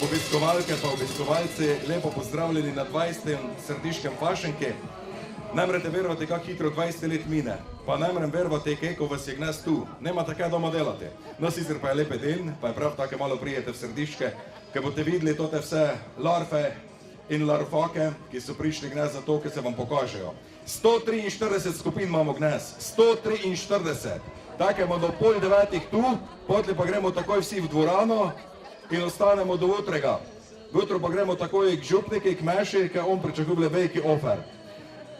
obiskovalke pa obiskovalci, lepo pozdravljeni na 20. središkem fašenke. Namrete verovati, kako hitro 20 let mine, pa namrem verovati, kako vas je gnes tu. Nemate kaj doma delati. No, sicer pa je lepe den, pa je prav tako malo prijete v središke, ker boste videli tote vse larve in larvake, ki so prišli gnes za to, ker se vam pokažejo. 143 skupin imamo gnes, 143. Tako imamo do pol 9 tu, potem pa gremo takoj vsi v dvorano in ostanemo do utrega. Jutro pa gremo takoj k župniki, k Meši, ker on pričakuje veliki ofer.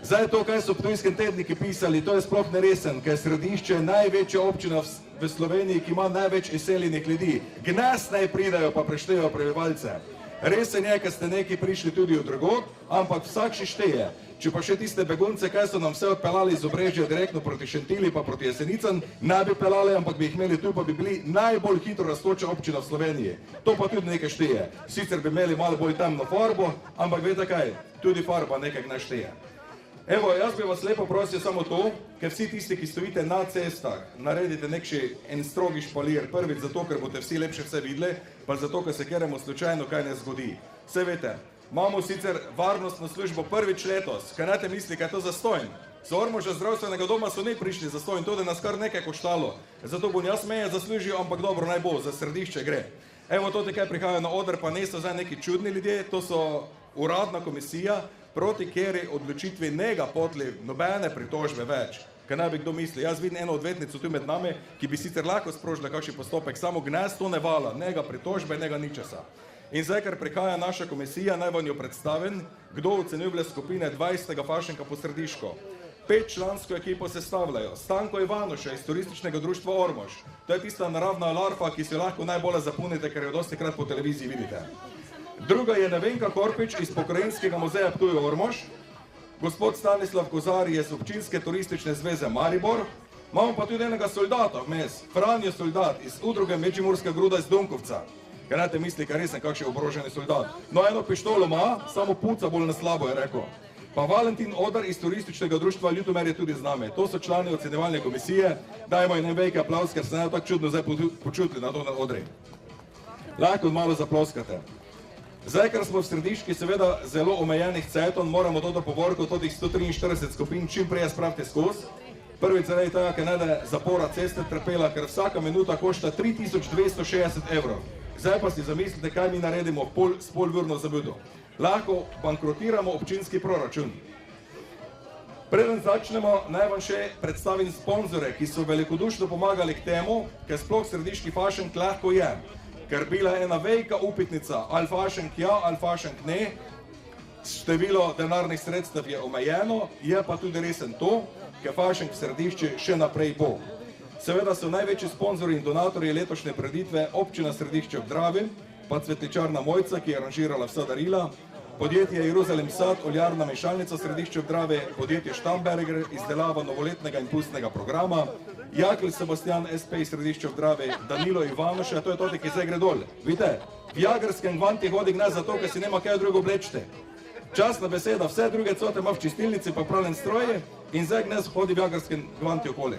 Zdaj to, kaj so v Ptujskem tedniki pisali, to je sploh neresen, ker središče je največja občina v Sloveniji, ki ima največ izseljenih ljudi. Gnes naj pridajo pa preštejo prebivalce. Resen je, ker ste neki prišli tudi od drugod, ampak vsak še šteje. Če pa še tiste begunce, kaj so nam vse odpeljali iz Obrežja direktno proti Šentili pa proti Jesenicam, ne bi peljali, ampak bi jih imeli tu, pa bi bili najbolj hitro rastoča občina v Sloveniji. To pa tudi nekaj šteje. Sicer bi imeli malo bolj temno farbo, ampak veste kaj, tudi farba nekaj ne šteje. Evo, jaz bi vas lepo prosil samo to, ker vsi tisti, ki stojite na cestah, naredite nekši en strogi špalir. Prvič zato, ker boste vsi lepše vse videli, pa zato, ker se kjeremu slučajno kaj ne zgodi. Vse veste, imamo sicer varnostno službo prvič letos, kaj ne te misli, kaj je to zastojn. Z Ormoža zdravstvenega doma so ne prišli zastojn, to da nas kar nekaj koštalo. Zato bom jaz meje zaslužil, ampak dobro naj bo, za središče gre. Evo, to kaj prihajajo na oder, pa ne so zdaj neki čudni ljudje, to so uradna komisija, proti kjeri odločitvi ne ga potli nobene pritožbe več. Kaj naj bi kdo misli, jaz vidim eno odvetnico tu med nami, ki bi sicer lahko sprožila kakšen postopek, samo gnes to ne vala, ne ga pritožbe, ne ga ničesa. In zdaj, ker prihaja naša komisija, naj vam jo predstavim, kdo ocenjuje skupine 20. fašenka po Središko. 5-člansko ekipo sestavljajo Stanko Ivanoša iz Turističnega društva Ormož. To je tista naravna larva, ki si jo lahko najbolje zapunite, ker jo dostikrat po televiziji vidite. Druga je Nevenka Korpič iz Pokrajinskega muzeja Ptuj Ormož, gospod Stanislav Kozar iz Občinske turistične zveze Maribor, imamo pa tudi enega soldata vmes, Franjo Soldat iz udruge Međimurska gruda iz Dunkovca. Kaj ne te misli, ker res kakšen oboroženi soldat. No, eno pištolo ima, samo puca bolj na slabo, je rekel. Pa Valentin Odar iz Turističnega društva Ljutomer je tudi z nami. To so člani ocenjevalne komisije. Dajmo jim veliki aplauz, ker se ne tako čudno zdaj počutili na to na odri. Lahko malo zaploskate. Zdaj, ker smo v Središki seveda zelo omejenih ceton, moramo to do povorku todih 143 skupin čim prej spraviti skozi. Prvič zaradi tega, ker ne da zapora ceste trpela, ker vsaka minuta košta 3260 evrov. Zdaj pa si zamislite, kaj mi naredimo s polurno zamudo. Lahko bankrotiramo občinski proračun. Preden začnemo, naj vam še predstavim sponzore, ki so velikodušno pomagali k temu, ker sploh Središki fašenk lahko je. Ker bila ena velika upitnica, ali fašenk ja, ali fašenk ne, število denarnih sredstev je omejeno, je pa tudi resen to, ker fašenk v Središči še naprej bo. Seveda so največji sponzori in donatorji letošnje prireditve občina Središče ob Dravi, pa cvetličarna Mojca, ki je aranžirala vsa darila, podjetje Jeruzalem Sad, oljarna mešalnica Središče ob Dravi, podjetje Štamberger, izdelava novoletnega in pustnega programa, Jakl Sebastian SP iz Središče ob Dravi, Danilo Ivanoša, to je toti, ki zdaj gre dol. Vidite, v jagrskem gvanti hodi gnes zato, ker si nema kaj drugo oblečiti. Časna beseda, vse druge cote ima v čistilnici pa pravljen stroje in zdaj gnes hodi v jagrskem gvanti okoli.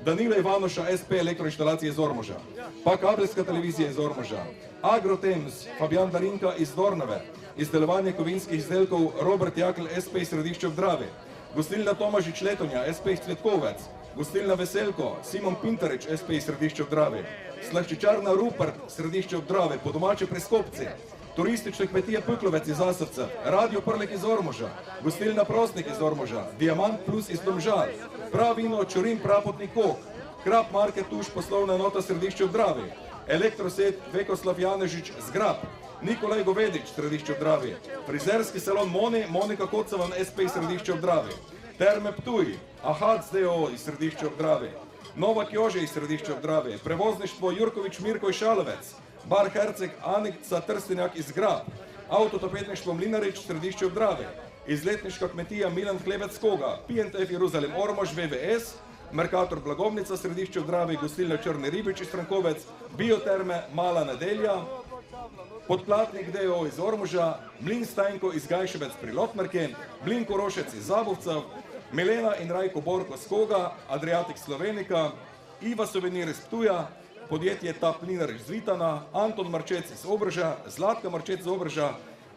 Danilo Ivanoša, SP elektroinštalacije iz Ormoža, pa kabelska televizija iz Ormoža, Agrotems, Fabian Darinka iz Dornave, izdelovanje kovinskih izdelkov Robert Jakl, SP iz Središče ob Dravi, gostilna Tomažič Letonja, SP iz Cvetkovec, gostilna Veselko, Simon Pintarič, SP iz Središče ob Dravi, slaščičarna Rupert, Središče ob Dravi, po domače Preskopci, turistične kmetije Puklovec iz Asovca, Radio Prlek iz Ormoža, gostilna Prosnik iz Ormoža, Diamant Plus iz Domžal, Pravino Čurin Prapotni Kok, Krap Market Tuš poslovna enota Središče ob Dravi, Elektroset Vekoslav Janežič Zgrab, Nikolaj Govedič Središče ob Dravi, frizerski salon Moni, Monika Kocovan SP iz Središče ob Dravi, Terme Ptuj, Ahac DO iz Središče ob Dravi, Nova Kjože iz Središče ob Dravi, prevozništvo Jurkovič Mirko iz Šalovec, Bar Herceg Anikca Trstenjak iz Grab, Autotopetništvo Mlinarič Središče ob Dravi, izletniška kmetija Milan Hlebec Koga, PNF Jeruzalem Ormož VVS, Merkator Blagovnica Središče ob Dravi, gostilna Črni Ribič iz Frankovec, Bioterme Mala Nedelja, Podplatnik DO iz Ormoža, Mlin Stajnko iz Gajševec pri Lotmerke, Mlin Korošec iz Zabovcev, Milena in Rajko Borko z Koga, Adriatik Slovenika, Iva Sovenir iz Ptuja, podjetje Tapliner iz Vitana, Anton Marčec iz Obrža, Zlatka Marčec iz Obrža,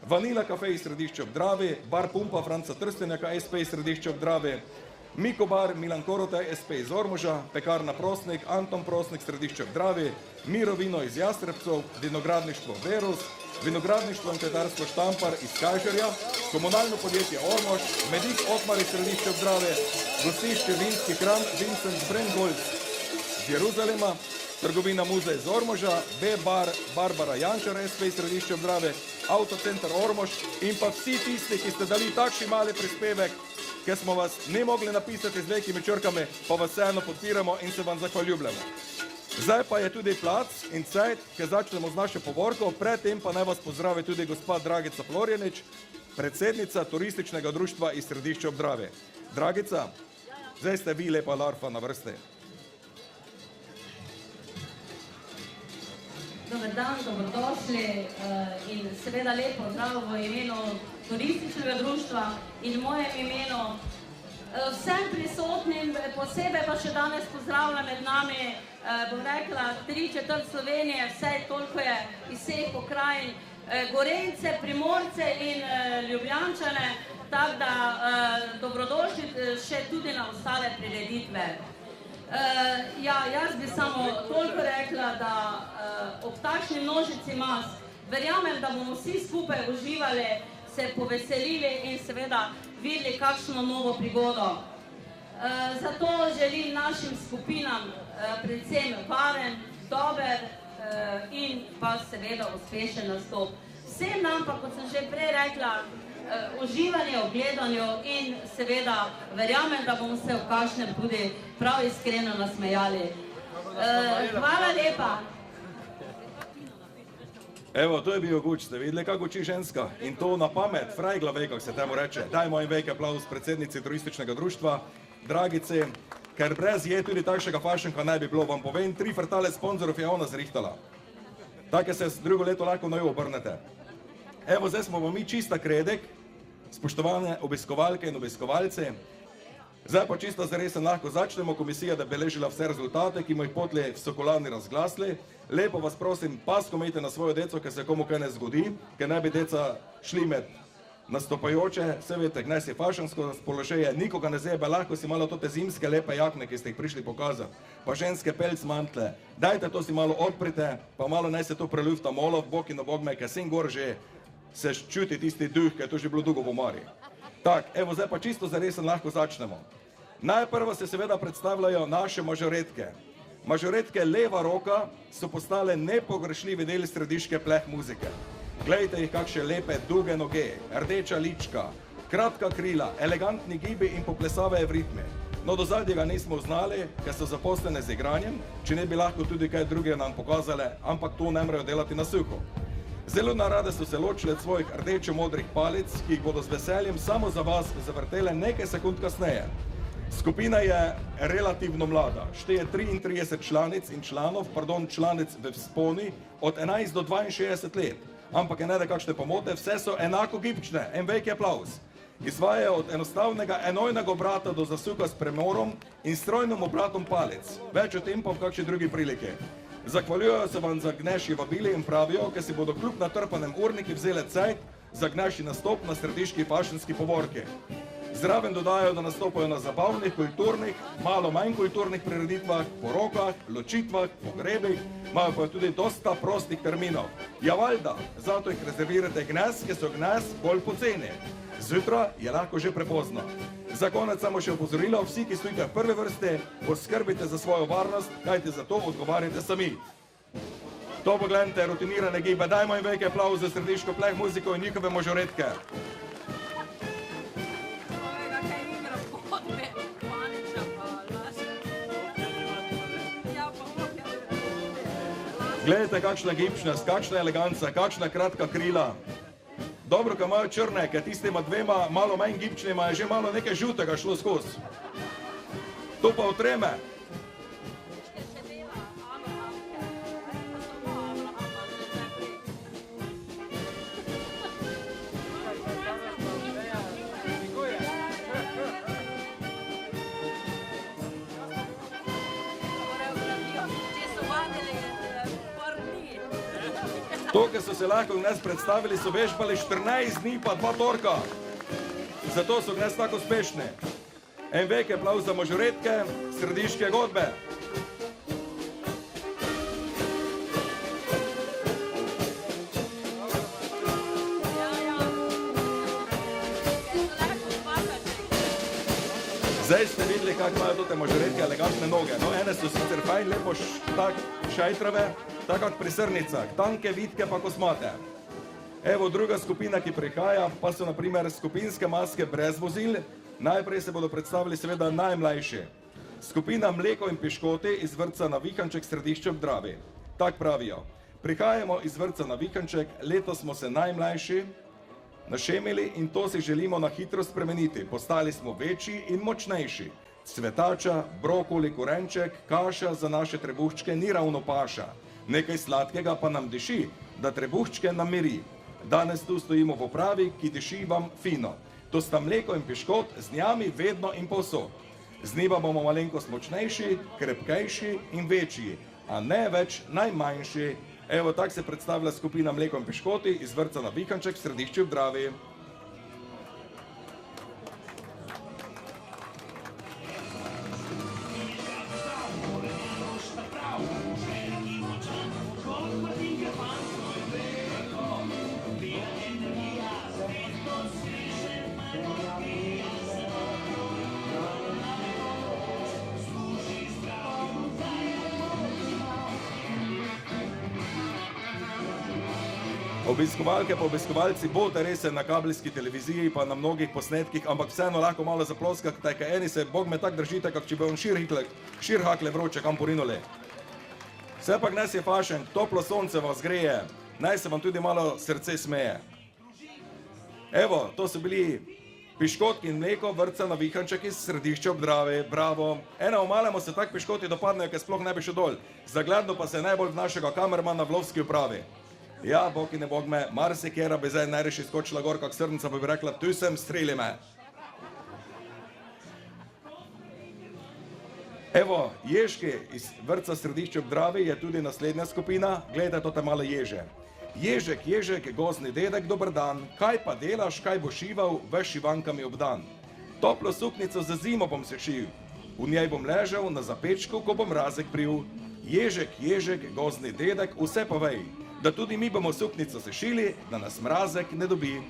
Vanila kafe iz Središča ob Dravi, Bar Pumpa Franca Trstenjaka SP iz Središča ob Dravi, Miko Bar Milan Korota SP iz Ormoža, Pekarna Prosnik, Anton Prosnik Središče ob Dravi, Miro Vino iz Jastrebcov, Vinogradništvo Verus, Vinogradništvo in kletarstvo Štampar iz Kajžerja, Komunalno podjetje Ormož, Medik Otmar iz Središče ob Dravi, Gostišče Vinski hram Vincent Brengolc iz Jeruzalema, Trgovina Muzej iz Ormoža, B-Bar Barbara Jančar SP iz Središče ob Dravi, Autocenter Ormož in pa vsi tisti, ki ste dali takšni mali prispevek, ker smo vas ne mogli napisati z velikimi črkami, pa vas vseeno podpiramo in se vam zahvaljujemo. Zdaj pa je tudi plac in cajt, ker začnemo z našo povorko, predtem pa naj vas pozdravi tudi gospa Dragica Florjanič, predsednica turističnega društva iz Središča ob Dravi. Dragica, zdaj ste vi lepa larfa na vrsti. Dober dan, dobrodošli in seveda lepo zdravo v imenu turističnega društva in v mojem imenu vsem prisotnim, posebej pa še danes pozdravljam med nami, bom rekla, 3/4 Slovenije, vsaj toliko je iz vseh pokrajin, Gorence, Primorce in Ljubljančane, tako da dobrodošli še tudi na ostale prireditve. Jaz bi samo toliko rekla, da ob takšni množici mas verjamem, da bomo vsi skupaj uživali, se poveselili in seveda videli kakšno novo prigodo. Zato želim našim skupinam predvsem varen, dober in pa seveda uspešen nastop. Vsem nam pa, kot sem že prej rekla, uživanje v gledanju in seveda verjamem, da bomo se v kakšnem tudi prav iskreno nasmejali. Hvala lepa. Evo, to je bil Guč, ste videli, kako uči ženska? In to na pamet, frajglave, kako se temu reče. Dajmo en velik aplauz predsednici turističnega društva, Dragici, ker brez je tudi takšnega fašenka ne bi bilo. Vam povem, 3 kvartale sponzorov je ona zrihtala. Tako se drugo leto lahko na jo obrnete. Evo, zdaj smo mi čista kredek, spoštovane obiskovalke in obiskovalci. Zdaj pa čisto zares lahko začnemo. Komisija je beležila vse rezultate, ki mu jih potli v Sokolarni razglasli. Lepo vas prosim, pasko imejte na svojo deco, ker se komu kaj ne zgodi, ker ne bi deca šli med nastopajoče. Vse veste, gnes je fašensko spoložaje, nikoga ne zebe, lahko si malo tote zimske lepe jakne, ki ste jih prišli pokazati, pa ženske pelc mantle. Dajte to si malo odprite, pa malo naj se to prelufta molo v bok in na bog me, ker sem gor že se čuti tisti duh, ker je to že bilo dolgo v omari. Tak, evo, zdaj pa čisto zaresen lahko začnemo. Najprva se seveda predstavljajo naše mažoretke. Mažoretke leva roka so postale nepogrešljivi del središke pleh muzike. Glejte jih, kakšne lepe, dolge noge, rdeča lička, kratka krila, elegantni gibi in poplesavajo v ritmi. No, do zadnjega ga nismo znali, ker so zaposlene z igranjem, če ne bi lahko tudi kaj drugega nam pokazali, ampak to ne morejo delati na suho. Zelo narade so se ločili od svojih rdečo-modrih palic, ki jih bodo z veseljem samo za vas zavrtele nekaj sekund kasneje. Skupina je relativno mlada, šteje 33 članic in članov, članic v vzponi od 11 do 62 let. Ampak je ne da kakšne pomote, vse so enako gibčne, en velik aplauz. Izvajajo od enostavnega enojnega obrata do zasuka s premorom in strojnim obratom palic. Več o tem pa v kakšni drugi priliki. Zahvaljujejo se vam za gnešji vabili in pravijo, ker si bodo kljub natrpanem urniki vzele cajt za gnešji nastop na središki fašenski povorki. Zraven dodajo, da nastopajo na zabavnih, kulturnih, malo manj kulturnih prireditvah, porokah, ločitvah, pogrebih, imajo pa tudi dosta prostih terminov. Ja, valjda, zato jih rezervirate gnes, ker so gnes bolj poceni. Zjutraj je lahko že prepozno. Za konec samo še opozorilo, vsi, ki stojite v prvi vrsti, poskrbite za svojo varnost, kajti za to odgovarjate sami. To pogledajte, rutinirane gibe, dajmo jim velike aplauz za središko pleh muziko in njihove mažoretke. Gledajte, kakšna gibčnost, kakšna eleganca, kakšna kratka krila. Dobro, ko imajo črne, ker tistima dvema malo manj gibčnima je že malo nekaj žutega šlo skozi. To pa utreme. Če so vadili To, ki so se lahko v nas predstavili, so vežbali 14 dni pa 2 torka. Zato so v nas tako uspešni. En velik aplavz za mažoretke, središke godbe. Zdaj ste videli, kako imajo te mažoretke elegantne noge. No, ene so sicer fajn, lepo tak šajtrave, tako kot pri srnicah, tanke, vitke pa kosmate. Evo, druga skupina, ki prihaja, pa so na primer skupinske maske brez vozil. Najprej se bodo predstavili seveda najmlajši. Skupina Mleko in piškoti iz vrtca na Vihanček središče ob Dravi. Tak pravijo. Prihajamo iz vrtca na Vihanček, letos smo se najmlajši našemili in to si želimo na hitro spremeniti. Postali smo večji in močnejši. Cvetača, brokoli, korenček, kaša za naše trebuščke ni ravno paša. Nekaj sladkega pa nam diši, da trebuščke namiri. Danes tu stojimo v opravi, ki diši vam fino. To sta Mleko in piškot, z njami vedno in povsod. Z njima bomo malenkost močnejši, krepkejši in večji, a ne več najmanjši. Evo, tak se predstavlja skupina Mleko in piškoti iz vrtca na Vihanček središče ob Dravi. Obiskovalke pa obiskovalci bodo res na kabelski televiziji pa na mnogih posnetkih, ampak vseeno lahko malo zaploskate, ker eni se, Bog me tak držite, kak če bi on šir hakle vroče kam porinuli. Vse pa gnes je fašen, toplo sonce vas greje, naj se vam tudi malo srce smeje. Evo, to so bili piškotki in Mleko vrtca na Vihanček iz središča ob Dravi, bravo. Eno malemu se tak piškoti dopadnejo, ker sploh ne bi šel dol. Zagledno pa se najbolj v našega kamermana v lovski upravi. Ja, Bog in ne Bog me, marsikera bi zdaj najreši skočila gor, kak srnica pa bi rekla, tu sem, streli me. Evo, ježki iz vrtca središče ob Dravi je tudi naslednja skupina, gledajte to te male ježe. Ježek, ježek, gozdni dedek, dober dan, kaj pa delaš, kaj boš šival, veš šivankami obdan. Toplo suknico za zimo bom se šil, v njej bom ležal na zapečku, ko bom mrazek pril. Ježek, ježek, gozdni dedek, vse povej, da tudi mi bomo suknico sešili, da nas mrazek ne dobi.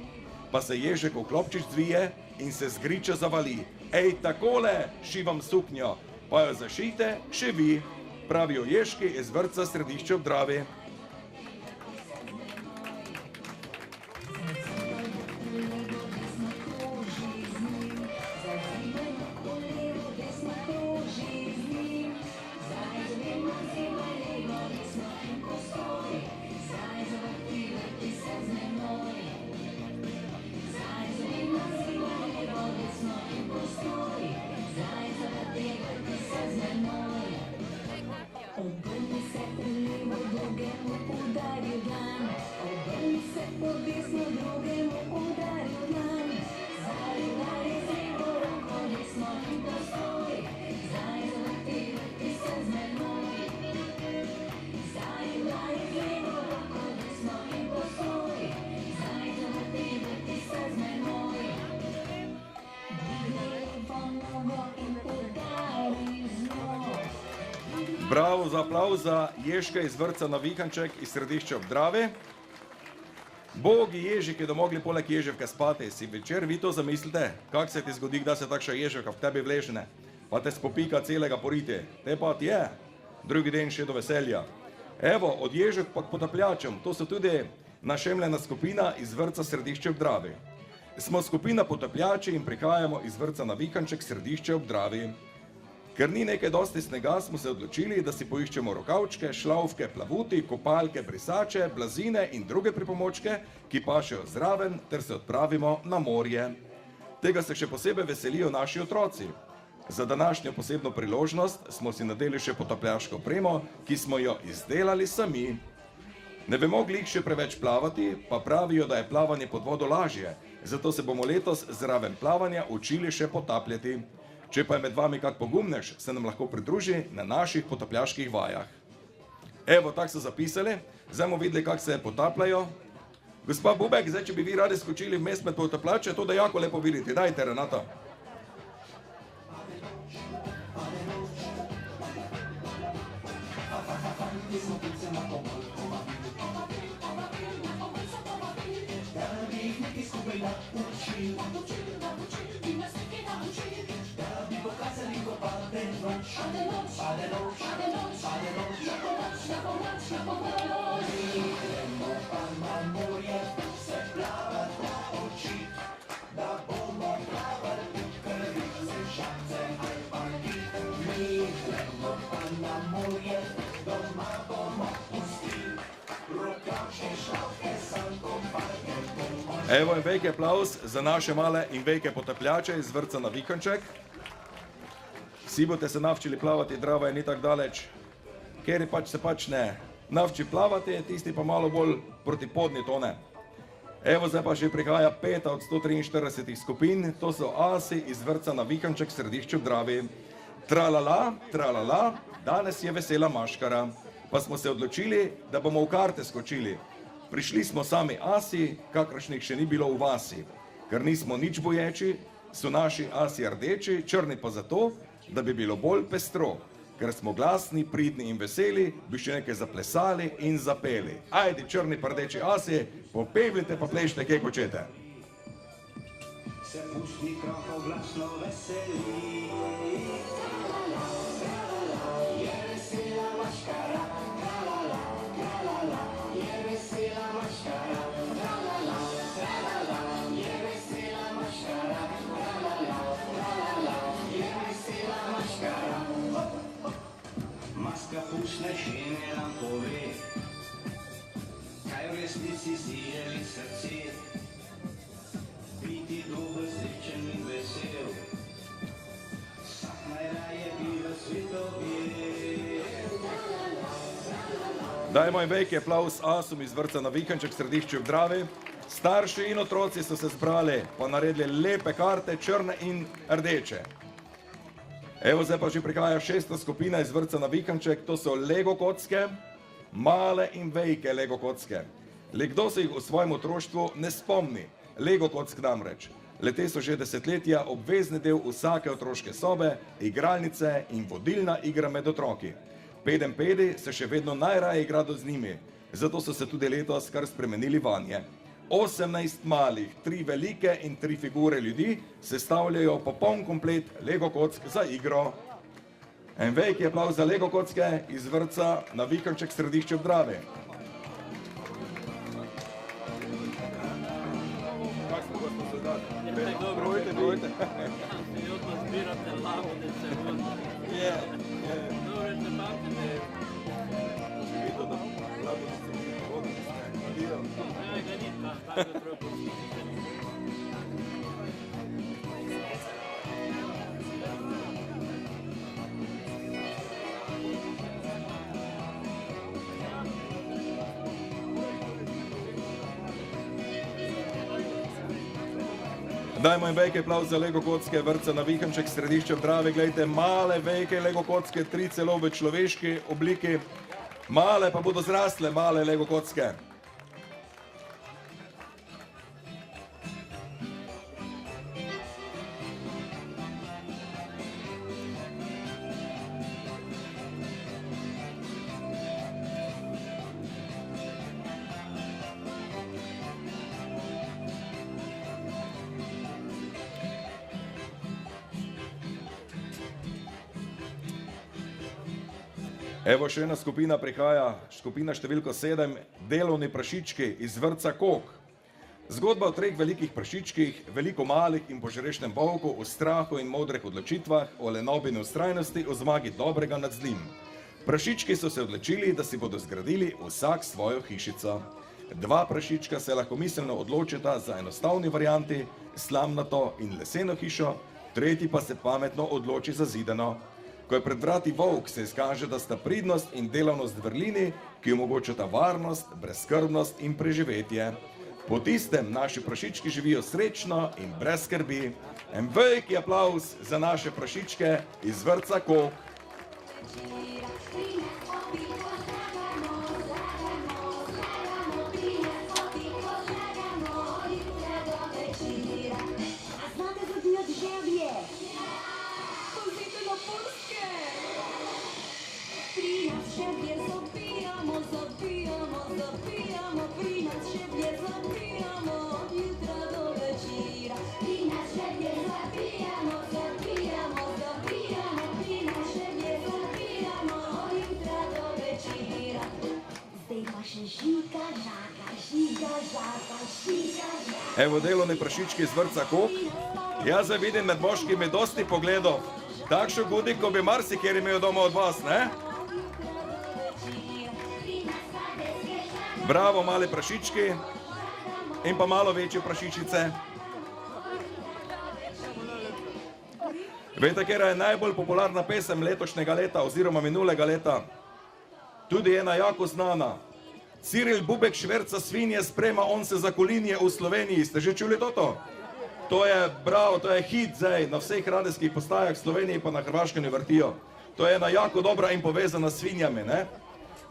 Pa se ježek v klopčič zvije in se z griča zavali. Ej, takole šivam suknjo, pa jo zašijte še vi, pravijo ježki iz vrtca središče ob Dravi. Bravo za aplavz za ježke iz vrtca na Vihanček iz središča ob Dravi. Bogi ježi, ki da mogli poleg ježevke spati, si večer vi to zamislite, kak se ti zgodi, da se takša ježevka v tebi vležne, pa te spopika celega poriti. Te pa ti je, drugi den še do veselja. Evo, od ježek pa k potapljačem, to so tudi našemljena skupina iz vrtca središče ob Dravi. Smo skupina potapljači in prihajamo iz vrtca na Vihanček središče ob Dravi. Ker ni nekaj dosti snega, smo se odločili, da si poiščemo rokavčke, šlavke, plavuti, kopalke, brisače, blazine in druge pripomočke, ki pašejo zraven, ter se odpravimo na morje. Tega se še posebej veselijo naši otroci. Za današnjo posebno priložnost smo si nadeli še potapljaško opremo, ki smo jo izdelali sami. Ne vemo glih še preveč plavati, pa pravijo, da je plavanje pod vodo lažje, zato se bomo letos zraven plavanja učili še potapljati. Če pa je med vami kak pogumnež, se nam lahko pridruži na naših potapljaških vajah. Evo, tak so zapisali, Zdaj bomo videli, kako se potapljajo. Gospa Bubek, zdaj, če bi vi radi skočili vmes med potapljače, to da jako lepo vidite. Dajte, Renata. Evo in veliki aplauz za naše male in velike potapljače iz vrtca na Vikanček. Vsi boste se navčili plavati, Drava je ni tako daleč. Keri se pač ne navči plavati, tisti pa malo bolj proti podni tone. Evo zdaj pa že prihaja 5 od 143 skupin, to so asi iz vrtca na Vikanček v središču Dravi. Tralala, tralala, danes je vesela maškara, pa smo se odločili, da bomo v karte skočili. Prišli smo sami asi, kakršnih še ni bilo v vasi. Ker nismo nič boječi, so naši asi rdeči, črni pa zato, da bi bilo bolj pestro. Ker smo glasni, pridni in veseli, bi še nekaj zaplesali in zapeli. Ajde, črni pa rdeči asi, popevljite pa plešite, kje hočete. Se pusti krokov glasno veseli. Maska pušne žene nam pove, kaj v resnici si želi srce, biti dober, srečen in vesel, vsak najraje bi v svetu bil. Dajmo in veliki aplauz asom iz vrtca na Vikanček v središču v Dravi. Starši in otroci so se zbrali, pa naredili lepe karte, črne in rdeče. Evo zdaj pa že prihaja 6. skupina iz vrtca na Vikanček, to so Lego kocke, male in velike Lego kocke. Le kdo se jih v svojem otroštvu ne spomni? Lego kock namreč. Le te so že desetletja obvezni del vsake otroške sobe, igralnice in vodilna igra med otroki. Pedenjpedi se še vedno najraje igrajo z njimi, zato so se tudi letos kar spremenili vanje. 18 malih, 3 velike in 3 figure ljudi sestavljajo popoln komplet Lego kock za igro. En veliki aplauz za Lego kocke iz vrtca na Vikanček v središču v Dravi. Dajmo in veliki aplauz za Lego kocke vrtca na Vikanček središče v Dravi. Glejte, male, velike Lego kocke, 3 celo v človeški obliki. Male pa bodo zrastle, male Lego kocke. Evo še ena skupina prihaja, skupina številko 7, delovni prašički iz vrtca Kok. Zgodba o 3 velikih prašičkih, veliko malih in požrešnem volku, o strahu in modrih odločitvah, o lenobi in vztrajnosti, o zmagi dobrega nad zlim. Prašički so se odločili, da si bodo zgradili vsak svojo hišico. 2 prašička se lahkomiselno odločita za enostavni varianti, slamnato in leseno hišo, tretji pa se pametno odloči za zidano. Ko je pred vrati volk, se izkaže, da sta pridnost in delavnost vrlini, ki omogočata varnost, brezskrbnost in preživetje. Po tistem naši prašički živijo srečno in brez skrbi. En veliki aplauz za naše prašičke iz vrtca Kok. Evo delovni prašički iz vrtca Kok. Jaz zdaj vidim med moškimi dosti pogledov. Takšno gudi, ko bi marsikjer imel doma od vas, ne? Bravo, mali prašički in pa malo večje prašičice. Veste, katera je najbolj popularna pesem letošnjega leta oziroma minulega leta? Tudi ena jako znana. Ciril Bubek šverca svinje, sprema on se za kolinje v Sloveniji. Ste že čuli toto? To je, bravo, to je hit zdaj na vseh radijskih postajah v Sloveniji pa na Hrvaškem vrtijo. To je ena jako dobra in povezana s svinjami, ne?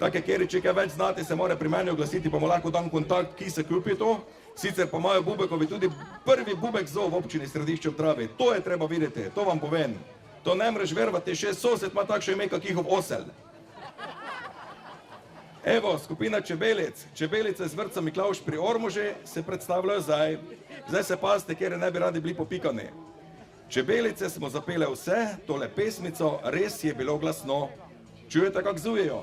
Take, kjer če kaj več znate, se mora pri meni oglasiti, pa mu lahko dam kontakt, ki se kupi to. Sicer pa imajo Bubekovi tudi prvi Bubek zoo v občini Središče ob Dravi. To je treba videti, to vam povem. To ne mreš verovati, še sosed ima takšno ime, kak njihov osel. Evo, skupina Čebelic. Čebelice z vrtca Miklavž pri Ormoži se predstavljajo zdaj. Zdaj se pazite, kjer ne bi radi bili popikani. Čebelice smo zapele vse, tole pesmico, res je bilo glasno. Čujete, kak zujejo?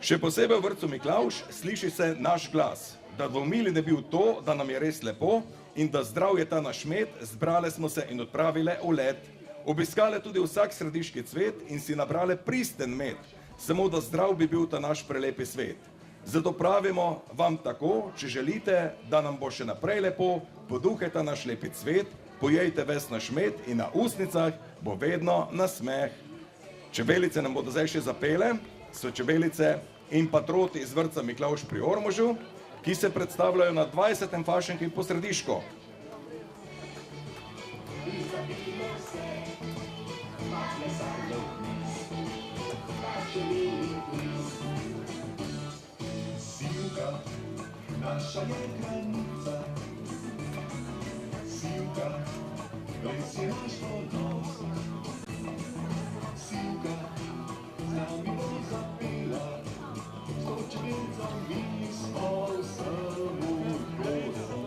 Še posebej v vrtcu Miklavž sliši se naš glas, da dvomili ne bi v to, da nam je res lepo in da zdrav je ta naš med, zbrale smo se in odpravile v let. Obiskale tudi vsak središki cvet in si nabrale pristen med, samo da zdrav bi bil ta naš prelepi svet. Zato pravimo vam tako, če želite, da nam bo še naprej lepo, poduhajte naš lepi cvet, pojejte ves naš med in na usnicah bo vedno nasmeh. Čebelice nam bodo zdaj še zapele, so Čebelice in patroti iz vrtca Miklavž pri Ormožu, ki se predstavljajo na 20. fašenki po Središko. Sivka, naša je granica, Sivka, res je naš ponos. Sivka, z nami bo zapela, s to čebelicom mi smo vsemu godo.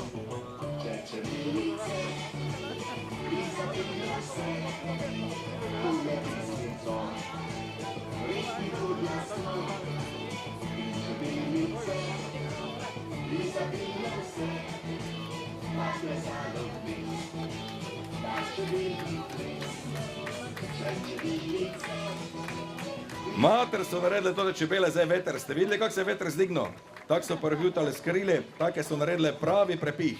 Če čebelice, mi zapela se, tule pesmico, res mi bo jasno. Čebelice, mi zapela se, pa plesalo ples, naš čebelji ples. Če čebelice, Mater so naredile tole čebele, zdaj veter. Ste videli, kako se je veter zdignil? Tako so prehutali skrili, take so naredile pravi prepih.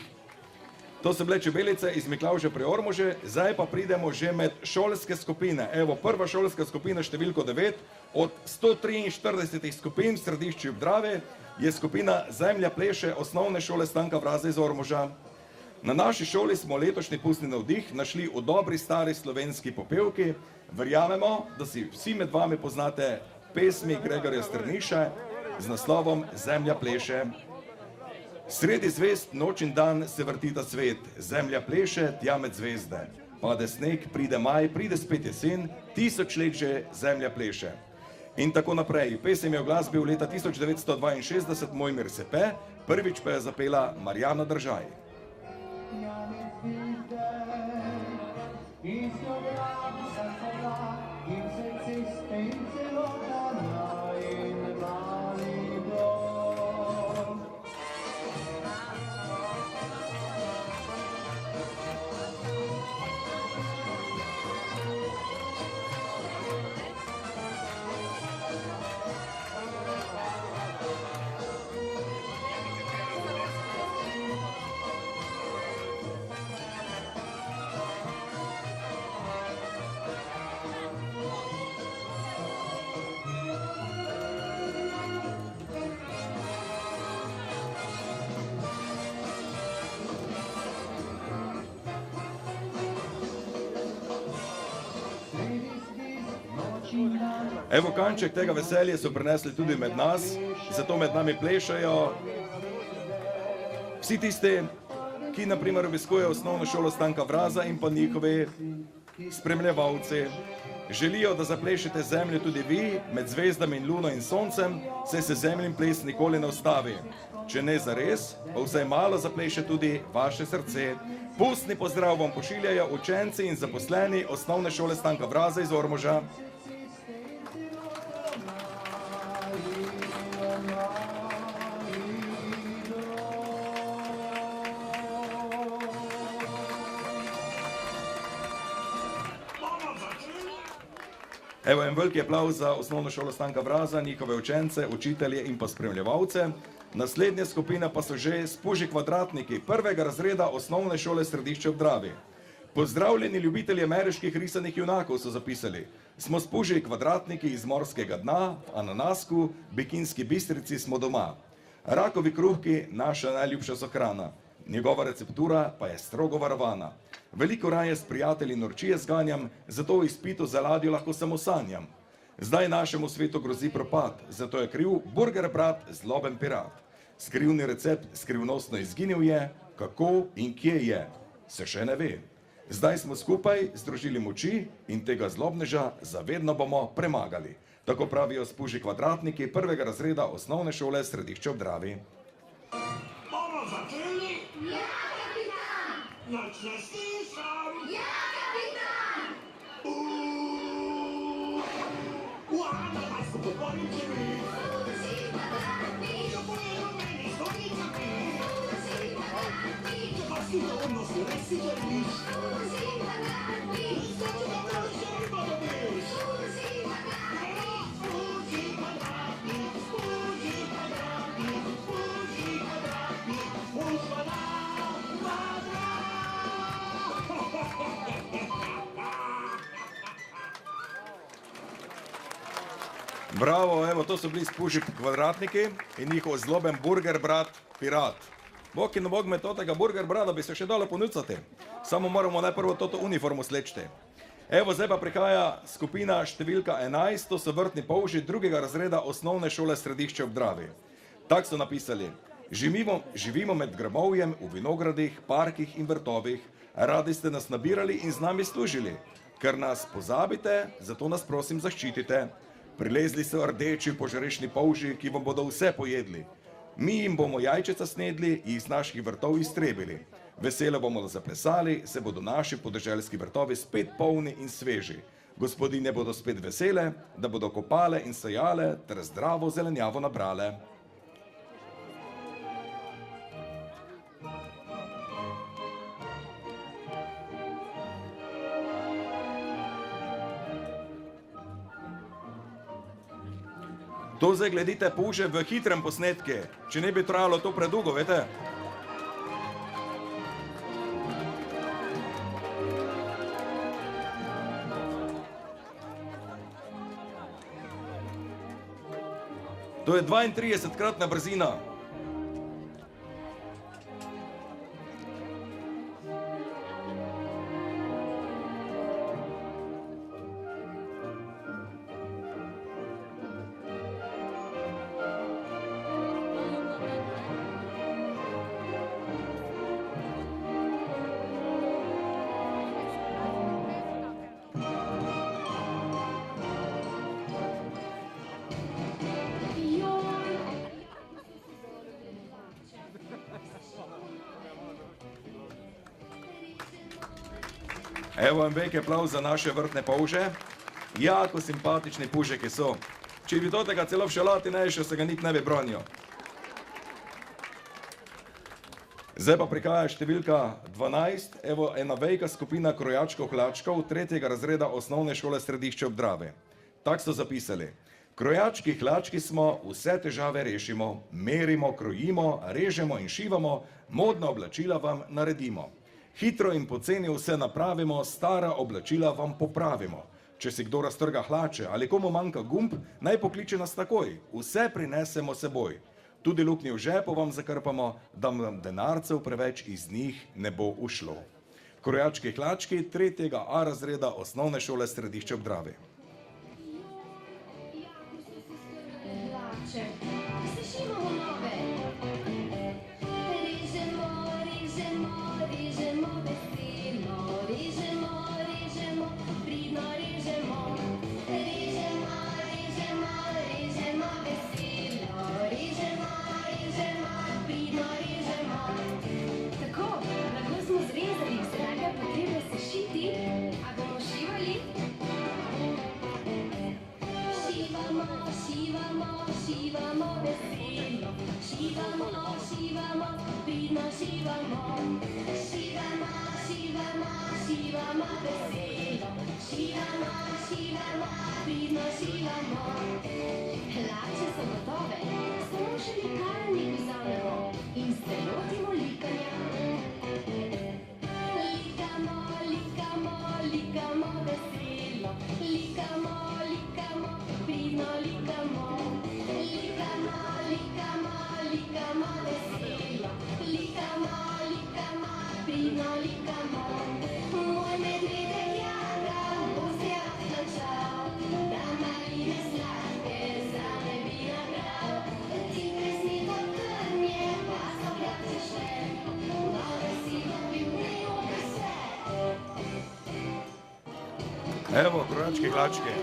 To so bile Čebelice iz Miklavža pri Ormoži, zdaj pa pridemo že med šolske skupine. Evo, prva šolska skupina številko 9, od 143 skupin v Središču ob Dravi je skupina Zemlja pleše osnovne šole Stanka Vraza iz Ormoža. Na naši šoli smo letošnji pustni navdih našli v dobri stari slovenski popevki. Verjamemo, da si vsi med vami poznate pesmi Gregorja Strniša z naslovom Zemlja pleše. Sredi zvezd noč in dan se vrti ta svet, zemlja pleše tja med zvezde. Pade sneg, pride maj, pride spet jesen, 1000 let že zemlja pleše. In tako naprej. Pesem je v glasbi v leta 1962 Mojmir Sepe, prvič pa je zapela Marjana Držaj. Evo, kanček tega veselja so prinesli tudi med nas, zato med nami plešajo vsi tisti, ki naprimer obiskujejo osnovno šolo Stanka Vraza in pa njihovi spremljevalci. Želijo, da zaplešete zemljo tudi vi, med zvezdami in luno in soncem, saj se zemljin ples nikoli ne ustavi. Če ne zares, pa vsaj malo zapleše tudi vaše srce. Pustni pozdrav vam pošiljajo učenci in zaposleni osnovne šole Stanka Vraza iz Ormoža. Evo en veliki aplauz za osnovno šolo Stanka Vraza, njihove učence, učitelje in pa spremljevalce. Naslednja skupina pa so že Spuži kvadratniki prvega razreda osnovne šole Središče ob Dravi. Pozdravljeni ljubitelji ameriških risanih junakov, so zapisali. Smo Spuži kvadratniki iz morskega dna, v Ananasku, Bikinski Bistrici smo doma. Rakovi kruhki, naša najljubša so hrana. Njegova receptura pa je strogo varovana. Veliko raje s prijatelji norčije zganjam, zato v izpitu za ladjo lahko samo sanjam. Zdaj našemu svetu grozi propad, zato je kriv burger brat, zloben pirat. Skrivni recept skrivnostno izginil je, kako in kje je, se še ne ve. Zdaj smo skupaj združili moči in tega zlobneža zavedno bomo premagali. Tako pravijo Spuži kvadratniki prvega razreda osnovne šole Središče ob Dravi. Bomo začeli? Ja, kapitan! Noč ne slišam? Ja, kapitan! Ananasku popolniči mi! Spuži kvadratnik! Jo bojejo meni stolnicami! Spuži kvadratnik! Če pa si dovoljno si res si želiš! Spuži kvadratnik! Skoči da me še riba dobiš! Spuži kvadratnik! Spuži kvadratnik! Spuži kvadratnik! Spuži kvadratnik! Spužva na kvadrat! Bravo, evo, to so bili Spuži kvadratniki in njihov zloben burger brat, pirat. Bog in bog me totega burger brata bi se še dalo ponucati. Samo moramo najprvo toto uniformo slečiti. Evo, zdaj pa prihaja skupina številka 11, to so vrtni polži drugega razreda osnovne šole Središče ob Dravi. Tak so napisali: živimo med grmovjem, v vinogradih, parkih in vrtovih. Radi ste nas nabirali in z nami služili. Ker nas pozabite, zato nas prosim zaščitite. Prilezli so rdeči požrešni polži, ki vam bodo vse pojedli. Mi jim bomo jajčeca snedli in iz naših vrtov iztrebili. Veselo bomo zaplesali, se bodo naši podeželski vrtovi spet polni in sveži. Gospodinje bodo spet vesele, da bodo kopale in sajale ter zdravo zelenjavo nabrale. To zdaj gledite puže v hitrem posnetke, če ne bi trajalo to predolgo, veste? To je 32-kratna brzina. Evo en velik aplauz za naše vrtne polže. Jako simpatični pužeki so. Če bi do tega celo v šalati ne išel, se ga nik ne bi branijo. Zdaj pa prihaja številka 12. Evo ena velika skupina krojačkov hlačkov tretjega razreda osnovne šole Središče ob Dravi. Tak so zapisali: krojački hlački smo, vse težave rešimo, merimo, krojimo, režemo in šivamo, modna oblačila vam naredimo. Hitro in poceni vse napravimo, stara oblačila vam popravimo. Če si kdo raztrga hlače ali komu manjka gumb, naj pokliče nas takoj, vse prinesemo seboj. Tudi luknje v žepu vam zakrpamo, da nam denarcev preveč iz njih ne bo ušlo. Krojački hlački tretjega A razreda osnovne šole Središče ob Dravi. Šivamo veselo, šivamo veselo, Evo, krojačke, hlačke.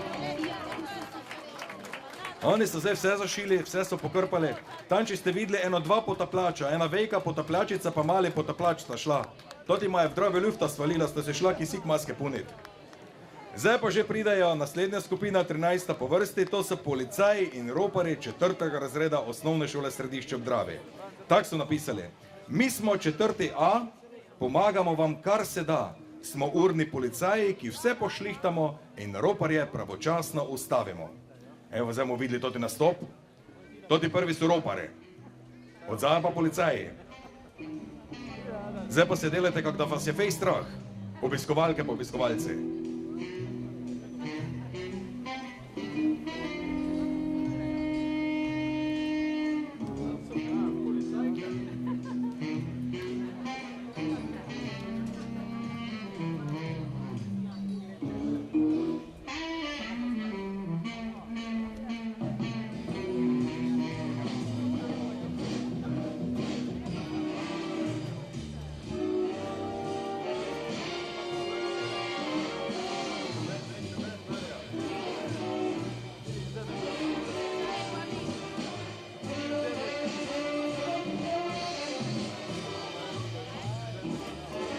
Oni so zdaj vse zašili, vse so pokrpali. Tam, če ste videli, 1-2 potapljača, ena vejka potapljačica pa mali potapljač sta šla. Toti imajo v drave lufta svalila, sta se šla kisik maske puniti. Zdaj pa že pridejo naslednja skupina, 13. po vrsti, to so policaji in roparji 4. razreda osnovne šole Središče ob Dravi. Tak so napisali: mi smo 4. A, pomagamo vam kar se da. Smo urni policaji, ki vse pošlihtamo in roparje pravočasno ustavimo. Evo, zdaj bomo videli toti nastop. Toti prvi so ropari, odzaj pa policaji. Zdaj pa se delate, kako da vas je fej strah, obiskovalke pa obiskovalci.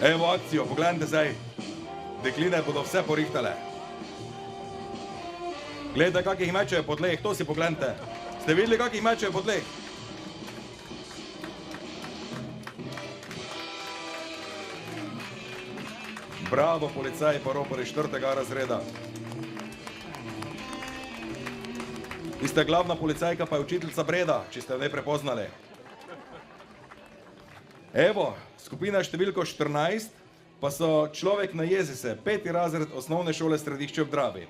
Evo akcijo, pogledajte zdaj. Dekline bodo vse porihtale. Gledajte, kak jih mečejo po tleh, to si pogledajte. Ste videli, kak jih mečejo po tleh? Bravo, policaji pa ropari 4. razreda. Vi ste glavna policajka, pa je učiteljica Breda, če ste jo ne prepoznali. Evo, skupina številko 14, pa so Človek ne jezi se, 5. razred osnovne šole Središče ob Dravi.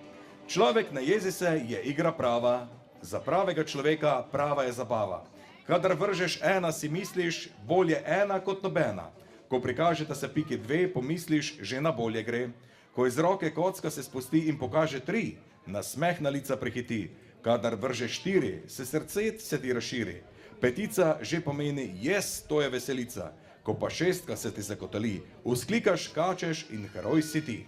Človek ne jezi se je igra prava, za pravega človeka prava je zabava. Kadar vržeš ena, si misliš, bolje ena kot nobena. Ko prikažeta se piki 2, pomisliš, že na bolje gre. Ko iz roke kocka se spusti in pokaže 3, nasmeh na lica prehiti. Kadar vržeš 4, se srce se ti razširi. 5 že pomeni yes, to je veselica. Ko pa 6 se ti zakotali, vzklikaš, kačeš in heroj si ti.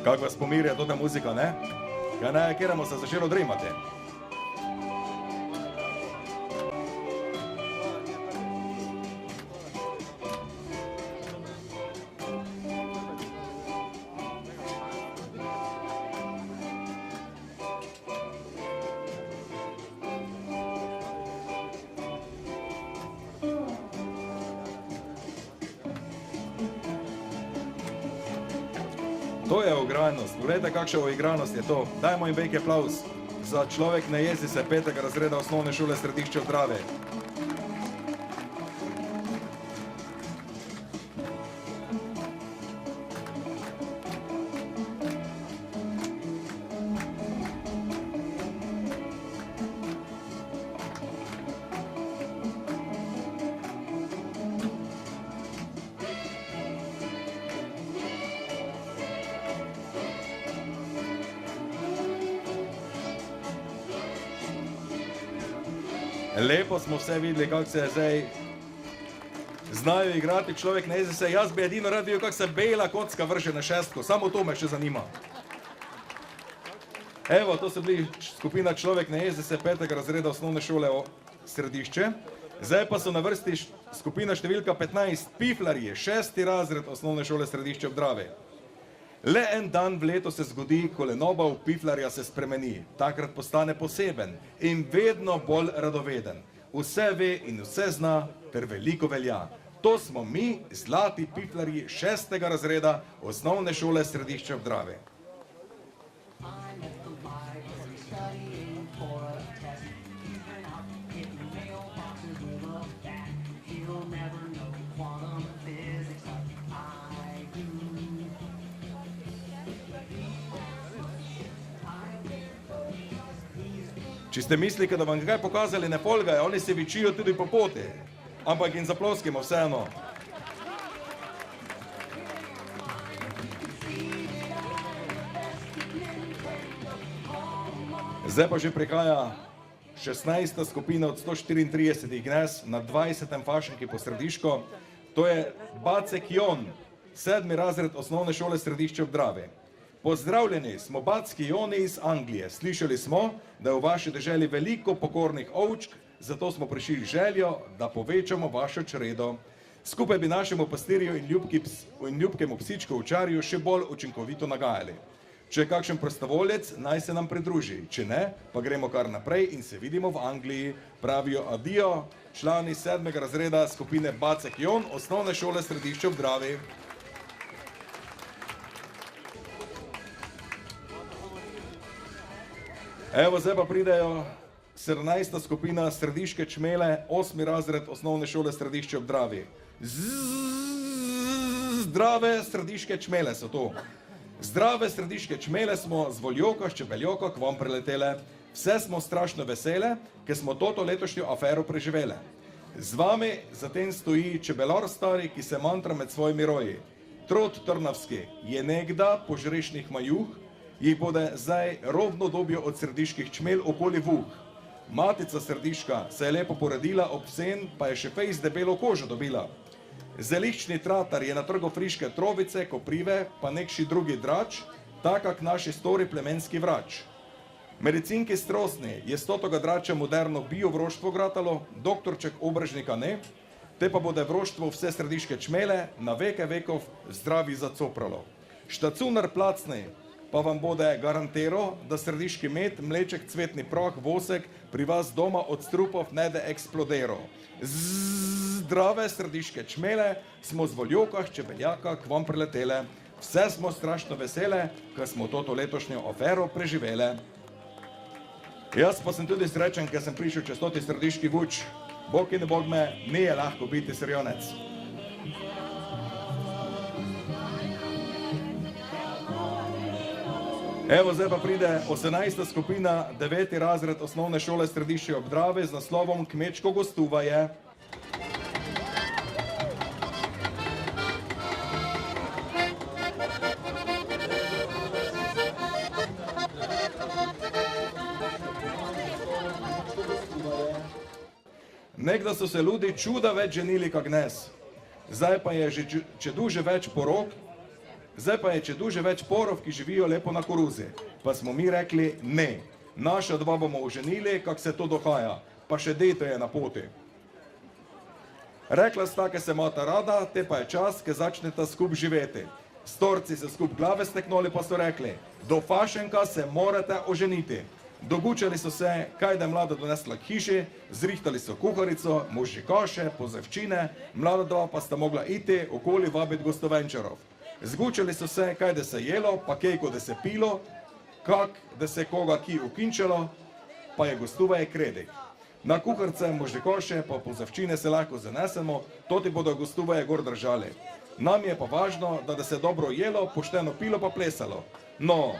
Kako vas pomirja tota muzika, ne? Kaj ne, kjeramo se začelo drimati. To je uigranost. Poglejte, kakšna uigranost je to. Dajmo jim velik aplavz za Človek ne jezi se 5. razreda osnovne šole Središče ob Dravi. Lepo smo vse videli, kako se zdaj znajo igrati Človek ne jezi se. Jaz bi edino rad videl, kako se bela kocka vrže na šestko. Samo to me še zanima. Evo, to so bili skupina Človek ne jezi se 5. razreda osnovne šole Središče. Zdaj pa so na vrsti skupina številka 15, Piflarji, 6. razred osnovne šole Središče ob Dravi. Le en dan v letu se zgodi, ko lenoba v Piflarja se spremeni. Takrat postane poseben in vedno bolj radoveden. Vse ve in vse zna, ter veliko velja. To smo mi, zlati Piflarji 6. razreda osnovne šole Središče ob Dravi. Če ste mislili, da vam kaj pokazali, ne polgajo, oni se večijo tudi po poti, ampak jim zaploskimo vseeno. Zdaj pa že prihaja 16. skupina od 134 gnes na 20. fašenki po Središko. To je Bacek Jon, 7. razred osnovne šole Središče ob Dravi. Pozdravljeni, smo Backi Joni iz Anglije. Slišali smo, da je v vaši deželi veliko pokornih ovčk, zato smo prišli željo, da povečamo vašo čredo. Skupaj bi našemu pastirju in ljubkemu psičku ovčarju še bolj učinkovito nagajali. Če je kakšen prostovoljec, naj se nam pridruži. Če ne, pa gremo kar naprej in se vidimo v Angliji. Pravijo adijo člani 7. razreda skupine Bacek Jon, osnovne šole Središče ob Dravi. Evo, zdaj pa pridejo 17. skupina Središke čmele, 8. razred osnovne šole Središče ob Dravi. Zdrave Središke čmele so to. Zdrave Središke čmele smo z Voljoko, Ščebeljoko k vam priletele. Vse smo strašno vesele, ker smo toto letošnjo afero preživele. Z vami zatem stoji čebelar stari, ki se mantra med svojimi roji. Trod Trnavski je nekda po žrešnih majuh, jih bode zdaj rovno dobijo od srediških čmel okoli vuh. Matica Središka se je lepo poredila, ob sen pa je še fejs debelo kožo dobila. Zeliščni tratar je na trgu friške trovice, koprive, pa nekši drugi drač, takak naši stori plemenski vrač. Medicinki strosni je s totoga drača moderno biovroštvo gratalo, doktorček obrežnika ne, te pa bode vroštvo vse središke čmele na veke vekov zdravi zacopralo. Štacunar placni pa vam bode garantero, da središki med, mleček, cvetni prah, vosek pri vas doma od strupov ne de eksplodero. Zdrave središke čmele smo z Voljoka, Ščebeljaka k vam priletele. Vse smo strašno vesele, ker smo toto letošnjo afero preživele. Jaz pa sem tudi srečen, ker sem prišel čez toti središki vuč. Bog in Bog me, ni je lahko biti srjonec. Evo, zdaj pa pride 18. skupina, 9. razred osnovne šole Središče ob Dravi z naslovom Kmečko gostuvaje. Nekda so se ljudi čuda več ženili kak dnes. Zdaj pa je čeduže več porok, ki živijo lepo na koruzi. Pa smo mi rekli ne, naša dva bomo oženili, kak se to dohaja, pa še dete je na poti. Rekla sta, ke se imata rada, te pa je čas, ke začneta skup živeti. Storci se skup glave steknoli pa so rekli, do fašenka se morate oženiti. Dogučali so se, kaj da je mlada donesla k hiši, zrihtali so kuharico, možikaše, pozevčine, mlada dva pa sta mogla iti okoli vabiti gostovenčarov. Zgučali so se, kaj da se jelo, pa kejko da se pilo, kak da se koga ki ukinčalo, pa je gostuvaje kredi. Na kuharce, možikoše, pa pozevčine se lahko zanesemo, toti bodo gostuvaje gor držali. Nam je pa važno, da se dobro jelo, pošteno pilo pa plesalo. No,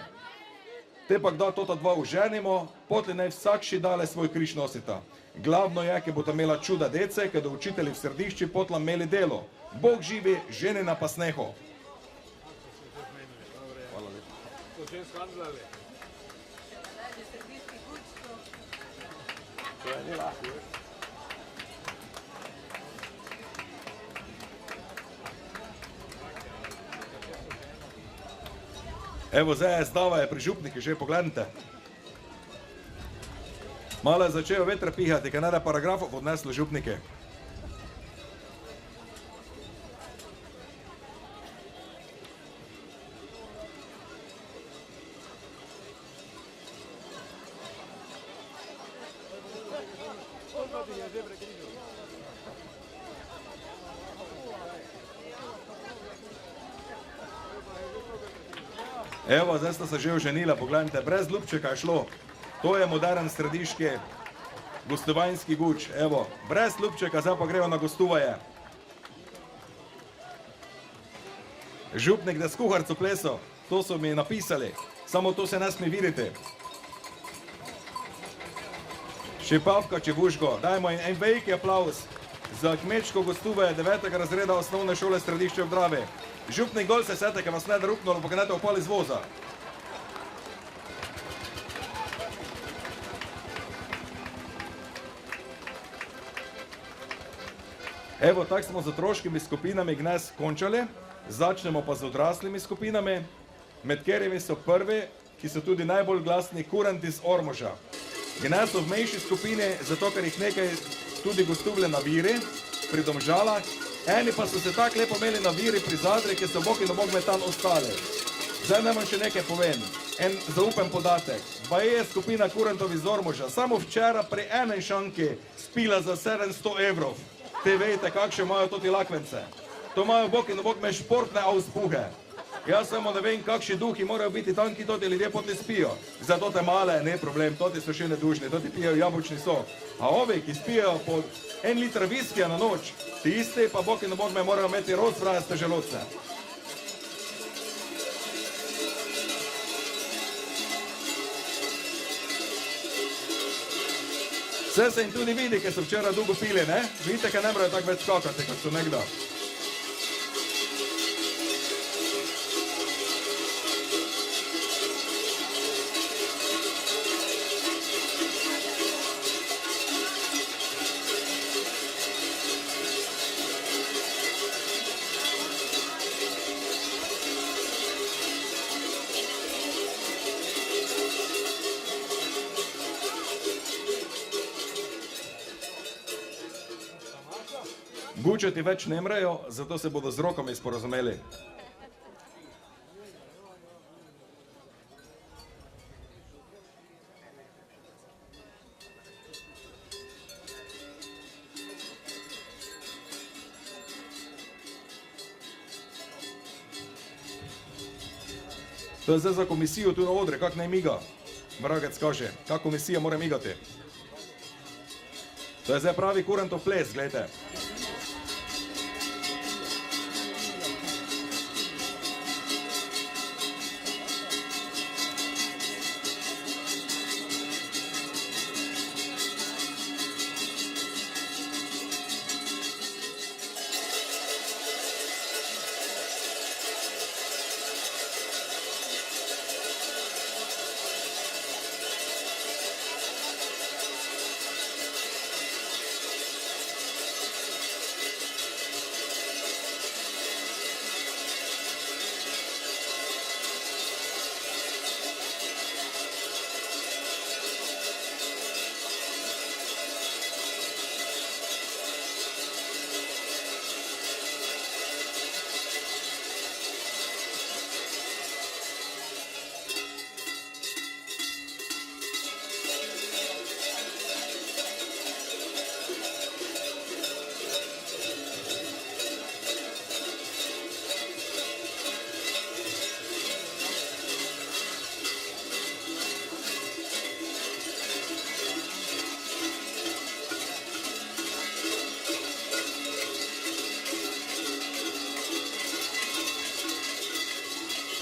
te pa kdaj tota dva uženimo, potli naj vsakši dale svoj križ nosita. Glavno je, ke bodo imela čuda dece, ke do učitelji v Središči potla imeli delo. Bog živi, ženina pa sneho. Evo, zdaj je zdava je pri župniki, že pogledajte. Malo je začel veter pihati, ker ne da paragrafov odneslo župnike. Evo, zdaj sta se že oženila, pogledajte, brez ljubčeka je šlo. To je modern središki gostovanjski guč, evo, brez ljubčeka, zdaj pa grejo na gostuvaje. Župnik, da s kuharco pleso, to so mi napisali, samo to se ne sme videti. Šipavka Čevuško, dajmo en veliki aplauz za kmečko gostube 9. razreda osnovne šole Središče v Dravi. Župnik gol se sete, ker vas ne da rupnilo, pogledajte opal iz voza. Evo, tako smo z otroškimi skupinami gnes končali, začnemo pa z odraslimi skupinami, med katerimi so prvi, ki so tudi najbolj glasni, kuranti iz Ormoža. Gnes so v manjši skupini, zato ker jih nekaj tudi gostubile na Viri, pri Domžalah, eni pa so se tako lepo imeli na Viri pri Zadri, ki so bog in bog metan ostali. Zdaj ne vam še nekaj povem, en zaupen podatek. Pa je skupina kurantov iz Ormoža, samo včeraj pri enem šanki spila za 700 evrov. Te vejte, kakšne imajo toti lakvence. To imajo bog in bog me športne auspuhe. Jaz samo ne vem, kakšni duhi morajo biti tam, ki toti ljudje potem spijo. Zato te male, ne problem, toti so še nedužni, toti pijejo jabolčni sok. A ovi, ki spijo po 1 liter viskija na noč, tisti pa bog in bog me morajo imeti rozvrajaste želodce. Vse se jim tudi vidi, ker so včeraj dolgo pili, ne? Vidite, ker ne morajo tako več skakati, kot so nekdaj. Gučati več ne mrejo, zato se bodo z rokami sporazumeli. To je zdaj za komisijo tu na odre, kak naj miga? Vragec kaže, kak komisija mora migati? To je zdaj pravi kurantov ples, gledajte.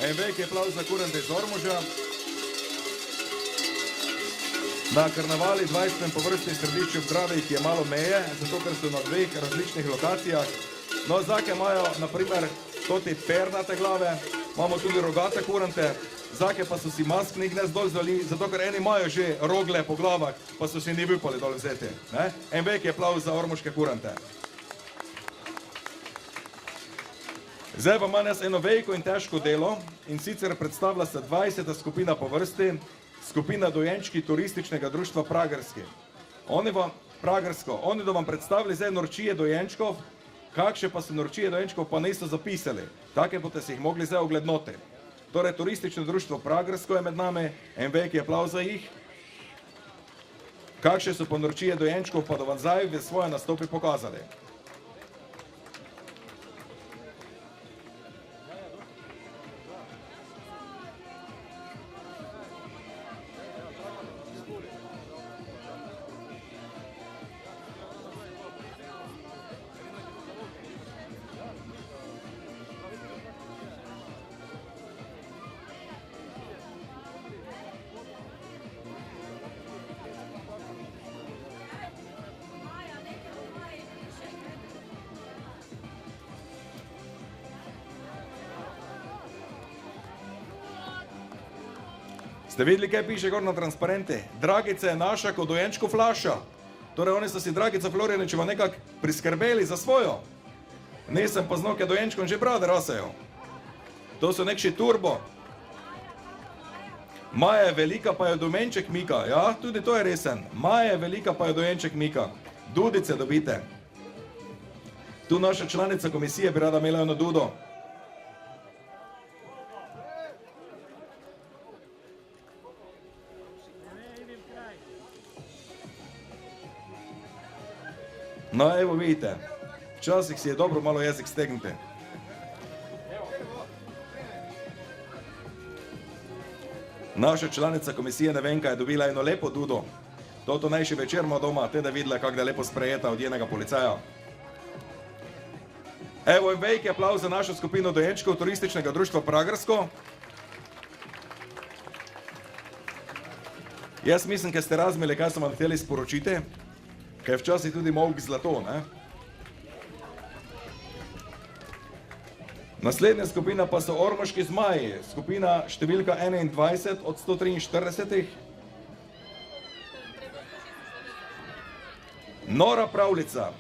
En veliki aplauz za kurante iz Ormoža. Na karnavali 20. po vrsti Središču v Dravi, ki je malo meje, zato ker so na 2 različnih lokacijah. No, zake imajo, naprimer, toti pernate glave, imamo tudi rogate kurante, zake pa so si masknih gnes dol zvali, zato ker eni imajo že rogle po glavah, pa so si ni upali dol vzeti. En veliki aplauz za ormoške kurante. Zdaj pa imam jaz eno veliko in težko delo, in sicer predstavlja se 20. skupina po vrsti, skupina dojenčki turističnega društva Pragerski. Oni vam predstavili zdaj norčije dojenčkov, kakšne pa so norčije dojenčkov, pa niso zapisali. Take boste si jih mogli zdaj oglednoti. Torej, turistično društvo Pragersko je med nami, en veliki aplauz za jih. Kakšne so pa norčije dojenčkov, pa da vam zdaj v svoje nastopi pokazali. Ste videli, kaj piše gor na transparente? Dragica je naša kot dojenčko flaša. Torej, oni so si Dragica Florjaničeva nekako priskrbeli za svojo. Nisem pa znal, kaj dojenčkom že brade rasejo. To so nekši turbo. Maja je velika, pa je dojenček Mika. Ja, tudi to je resen. Maja je velika, pa je dojenček Mika. Dudice dobite. Tu naša članica komisije bi rada imela eno dudo. No, evo vidite, včasih si je dobro malo jezik stegnite. Naša članica komisije Nevenka je dobila eno lepo dudo. Toto najši večer ima doma, te da videla, kako da je lepo sprejeta od njenega policaja. Evo in veliki aplauz za našo skupino dojenčkov turističnega društva Pragersko. Jaz mislim, ker ste razumeli, kaj sem vam hteli sporočiti, ker je včasih tudi molk zlato, ne? Naslednja skupina pa so ormoški zmaji, skupina številka 21 od 143. Nora pravljica.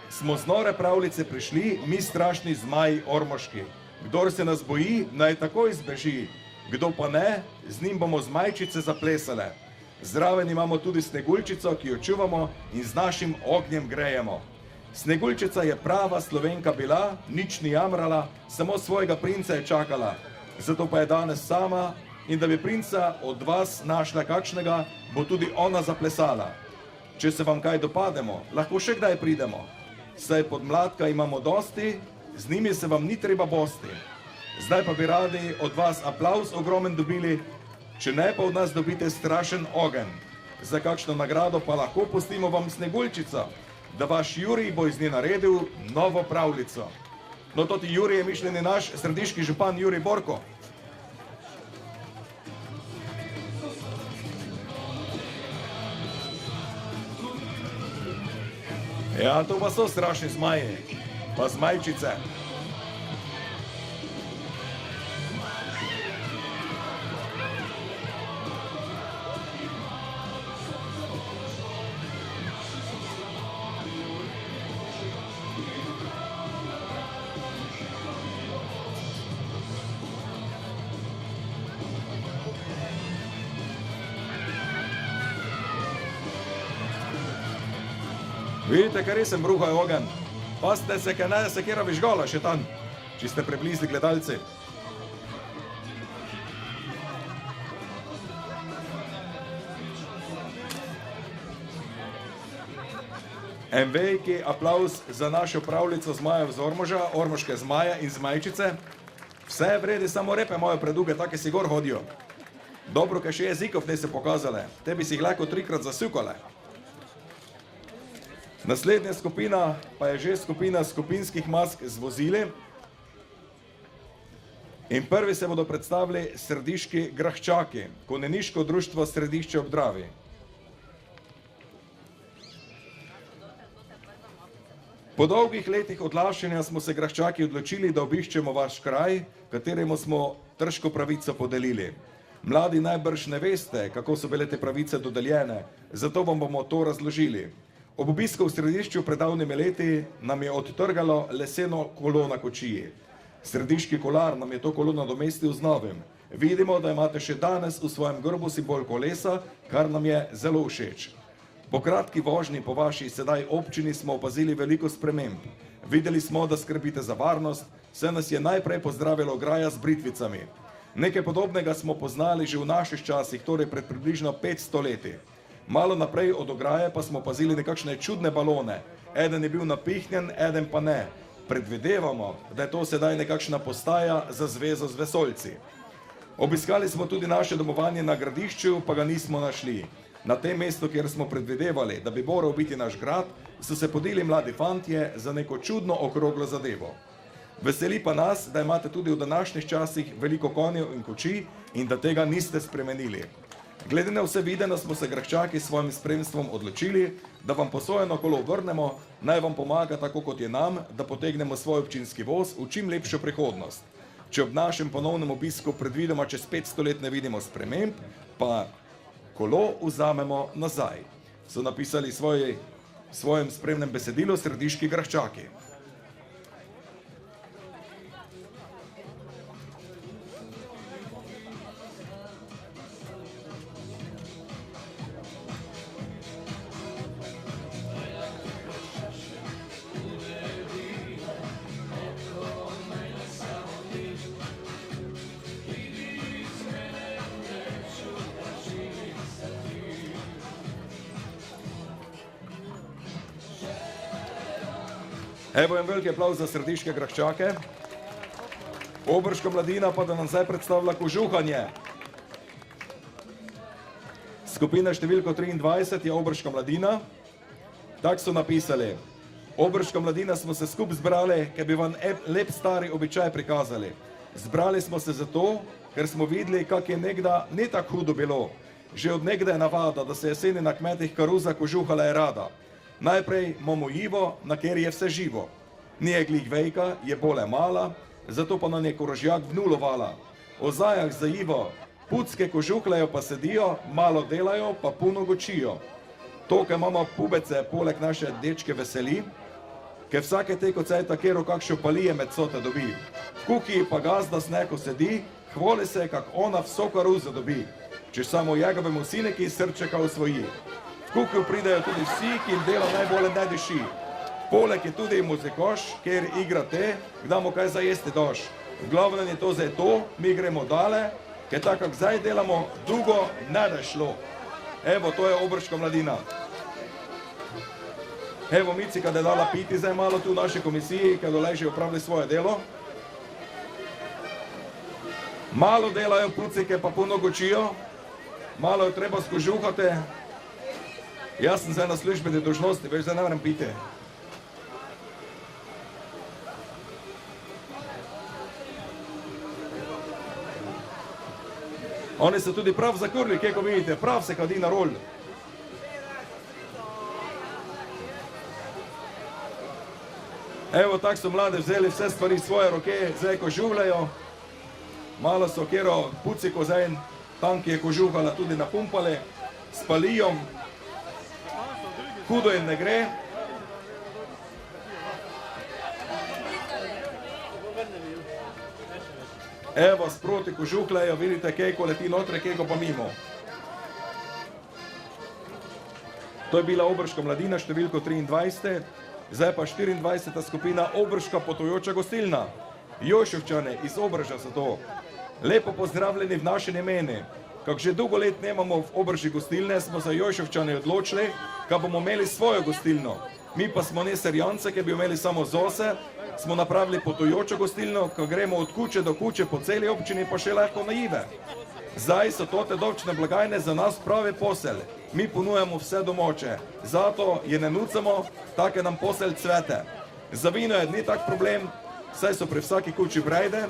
Smo z nore pravljice prišli, mi strašni zmaji ormoški. Kdor se nas boji, naj takoj zbeži. Kdo pa ne, z njim bomo zmajčice zaplesale. Zraven imamo tudi Sneguljčico, ki jo čuvamo in z našim ognjem grejemo. Sneguljčica je prava Slovenka bila, nič ni jamrala, samo svojega princa je čakala. Zato pa je danes sama in da bi princa od vas našla kakšnega, bo tudi ona zaplesala. Če se vam kaj dopademo, lahko še kdaj pridemo. Saj podmladka imamo dosti, z njimi se vam ni treba bosti. Zdaj pa bi radi od vas aplauz ogromen dobili, če ne pa od nas dobite strašen ogenj. Za kakšno nagrado pa lahko pustimo vam Sneguljčico, da vaš Jurij bo iz nje naredil novo pravljico. No, toti Jurij je mišljeni naš središki župan Jurij Borko. Ja, to pa so strašni zmaji, pa zmajčice. Vidite, kar resen bruha je ogen. Pazite se, ker ne se kjera vižgala še tam, če ste prebližni gledalci. En veliki aplauz za našo pravljico zmajev z Ormoža, ormoške zmaje in zmajčice. Vse je vredi, samo repe moje preduge, take si gor hodijo. Dobro, ker še jezikov ne se pokazale, te bi si jih lahko 3-krat zasukale. Naslednja skupina pa je že skupina skupinskih mask z vozili. In prvi se bodo predstavili središki Grahčaki, konjeniško društvo Središče ob Dravi. Po dolgih letih odlašanja smo se Grahčaki odločili, da obiščemo vaš kraj, kateremu smo trško pravico podelili. Mladi najbrž ne veste, kako so bile te pravice dodeljene, zato vam bomo to razložili. Ob obisku v središču pred davnimi leti nam je odtrgalo leseno kolo na kočiji. Središki kolar nam je to kolo nadomestil z novim. Vidimo, da imate še danes v svojem grbu simbol kolesa, kar nam je zelo všeč. Po kratki vožnji po vaši sedaj občini smo opazili veliko sprememb. Videli smo, da skrbite za varnost, saj nas je najprej pozdravila ograja z britvicami. Nekaj podobnega smo poznali že v naših časih, torej pred približno 500 leti. Malo naprej od ograje pa smo opazili nekakšne čudne balone. Eden je bil napihnjen, eden pa ne. Predvidevamo, da je to sedaj nekakšna postaja za zvezo z vesoljci. Obiskali smo tudi naše domovanje na Gradišču, pa ga nismo našli. Na tem mestu, kjer smo predvidevali, da bi moral biti naš grad, so se podili mladi fantje za neko čudno okroglo zadevo. Veseli pa nas, da imate tudi v današnjih časih veliko konjev in kočij in da tega niste spremenili. Glede na vse videno smo se Grahčaki s svojim spremstvom odločili, da vam posojeno kolo vrnemo, naj vam pomaga tako kot je nam, da potegnemo svoj občinski voz v čim lepšo prihodnost. Če ob našem ponovnem obisku predvidoma čez 500 let ne vidimo sprememb, pa kolo vzamemo nazaj. So napisali svojem spremnem besedilu središki Graščaki. Evo en veliki aplauz za središke Graščake. Obrška mladina pa da nam zdaj predstavlja kožuhanje. Skupina številko 23 je Obrška mladina. Tak so napisali. Obrška mladina smo se skup zbrali, ker bi vam lep stari običaj prikazali. Zbrali smo se zato, ker smo videli, kak je nekda ni tako hudo bilo. Že od nekda je navada, da se jeseni na kmetih karuza kožuhala je rada. Najprej imamo jivo, na kjer je vse živo. Ni je glih vejka, je bole mala, zato pa nam je korožjak vnulovala. O zajah za jivo, pucke kožuhlajo pa sedijo, malo delajo pa puno gočijo. To, ker imamo pubece, poleg naše dečke veseli, ker vsake teko cajta kero kakšo palije med sote dobi. V kuki pa gazda s neko sedi, hvoli se, kak ona vso karuzo dobi. Če samo jegovemu sineki srčeka osvoji. V kuku pridejo tudi vsi, ki jim delo najbolje ne diši. Poleg je tudi muzikoš, ker igra te, kdaj mu kaj za jesti doš. V glavnem je to zdaj to, mi gremo dale, ker tako kak zdaj delamo, dolgo ne da šlo. Evo, to je Obrška mladina. Evo, Mici, kad je dala piti zdaj malo tu v naši komisiji, kad doleži opravili svoje delo. Malo delajo pucike, pa puno gočijo. Malo jo treba skožuhati. Jaz sem zdaj na službeni dožnosti, veš, zdaj ne moram piti. Oni so tudi prav zakurli, kako vidite, prav se kadi na rol. Evo, tak so mlade vzeli vse stvari svoje roke, zdaj kožuhlajo. Malo so kero puciko zdaj, tam, ki je kožuhala, tudi napumpali, s palijom. Hudo jim ne gre. Evo, sproti kožuhlajo, vidite, kejko leti notre, kejko pa mimo. To je bila Obrška mladina, številko 23, zdaj pa 24. skupina Obrška potujoča gostilna. Jošovčane iz Obrža so to. Lepo pozdravljeni v naši imeni. Kak že dolgo let nemamo v Obrži gostilne, smo za Jošovčane odločili, ka bomo imeli svojo gostilno. Mi pa smo ne Serjance, ki bi imeli samo zose, smo napravili potujočo gostilno, ko gremo od kuće do kuće po celi občini, pa še lahko na jive. Zdaj so tote dovčne blagajne za nas pravi posel. Mi ponujemo vse domoče, zato je ne nucamo, take nam posel cvete. Za vino je ni tak problem, saj so pri vsaki kući brejde,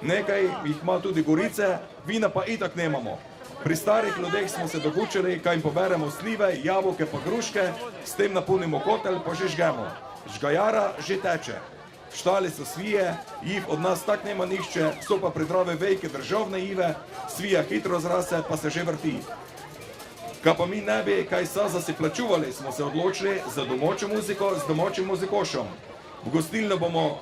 nekaj jih ima tudi gorice, vina pa itak nemamo. Pri starih ljudeh smo se dokučili, kaj jim poberemo slive, jabolke pa gruške, s tem napolnimo kotelj, pa že žgemo. Žgajara že teče. V štali so svije, jiv od nas tak nema nišče, so pa pridrave vejke državne jive, svija hitro zrase, pa se že vrti. Ka pa mi ne bi kaj sa zasi plačuvali, smo se odločili za domačo muziko z domačim muzikošom. V gostilno bomo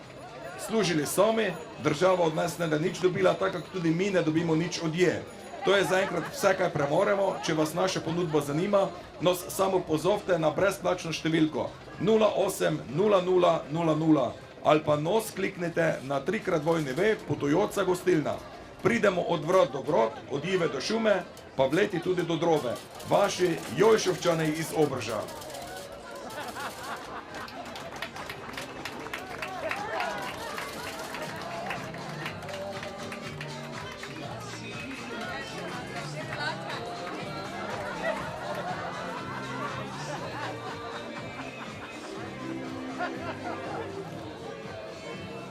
služili sami, država od nas ne da nič dobila, tako tudi mi ne dobimo nič od je. To je zaenkrat vse, kaj premoremo. Če vas naša ponudba zanima, nos samo pozovte na brezplačno številko 080000 ali pa nos kliknite na 3x2 potujoča gostilna. Pridemo od vrat do vrat, od jive do šume, pa vleti tudi do drove. Vaši Jojšovčani iz Obrža.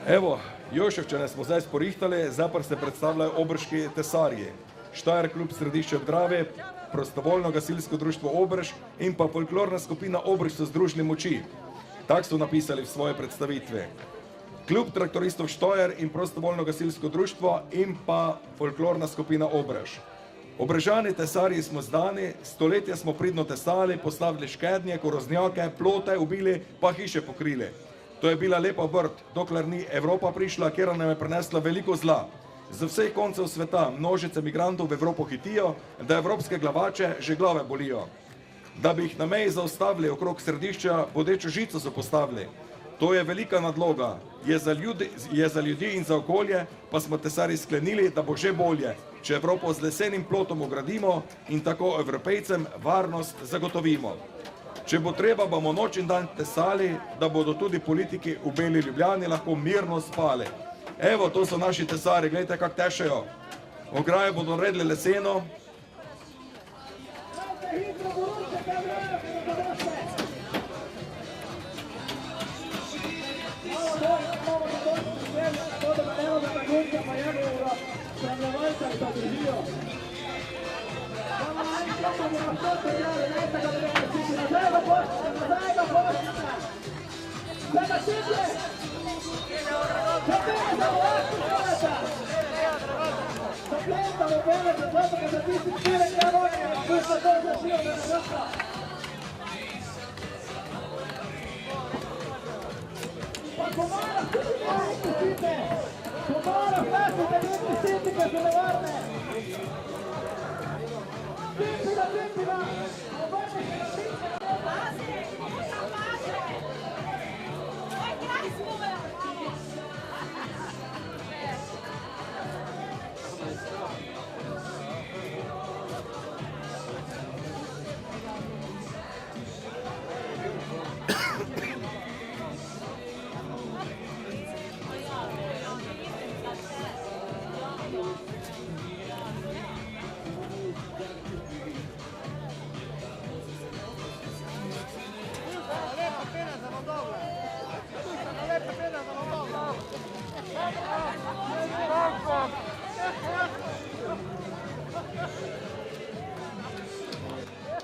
Evo, Joševčane smo zdaj sporihtali, zdaj pa se predstavljajo obrški tesarji. Štajer klub Središče ob Dravi, prostovoljno gasilsko društvo Obrž in pa folklorna skupina Obrž so združili moči. Tak so napisali v svoje predstavitve. Klub traktoristov Štajer in prostovoljno gasilsko društvo in pa folklorna skupina Obrž. Obrežani tesarji smo zdani, stoletja smo pridno tesali, postavili škednje, koroznjake, plote ubili, pa hiše pokrili. To je bila lepa obrt, dokler ni Evropa prišla, kjer nam je prinesla veliko zla. Z vseh koncev sveta množice migrantov v Evropo hitijo, da evropske glavače že glave bolijo. Da bi jih na meji zaustavili okrog središča, bodečo žico so postavili. To je velika nadloga, je za ljudi in za okolje, pa smo tesarji sklenili, da bo že bolje, če Evropo z lesenim plotom ogradimo in tako Evropejcem varnost zagotovimo. Če bo treba, bomo noč in dan tesali, da bodo tudi politiki v Beli Ljubljani lahko mirno spali. Evo, to so naši tesari, gledajte, kako tešejo. Ograje bodo naredili leseno.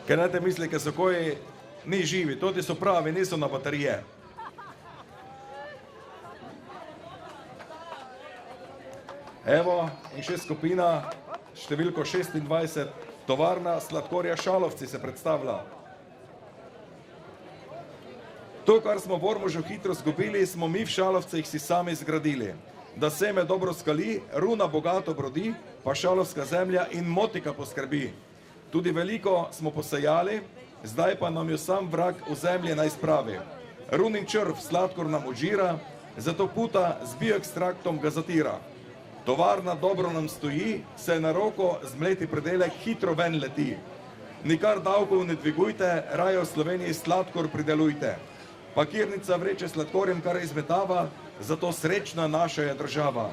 Ker ne te misli, ker so koji ni živi, toti so pravi, niso na baterije. Evo, in še skupina, številko 26, tovarna sladkorja Šalovci se predstavlja. To, kar smo v Ormožu hitro zgubili, smo mi v Šalovcih si sami zgradili. Da seme dobro skali, runa bogato brodi, pa šalovska zemlja in motika poskrbi. Tudi veliko smo posejali, zdaj pa nam jo sam vrag v zemlji naj spravi. Runin črv sladkor nam odžira, zato puta z bioekstraktom ga zatira. Tovarna dobro nam stoji, se na roko zmleti predelek hitro ven leti. Nikar davkov ne dvigujte, raje v Sloveniji sladkor pridelujte. Pakirnica vreče sladkorjem kar izmetava, zato srečna naša je država.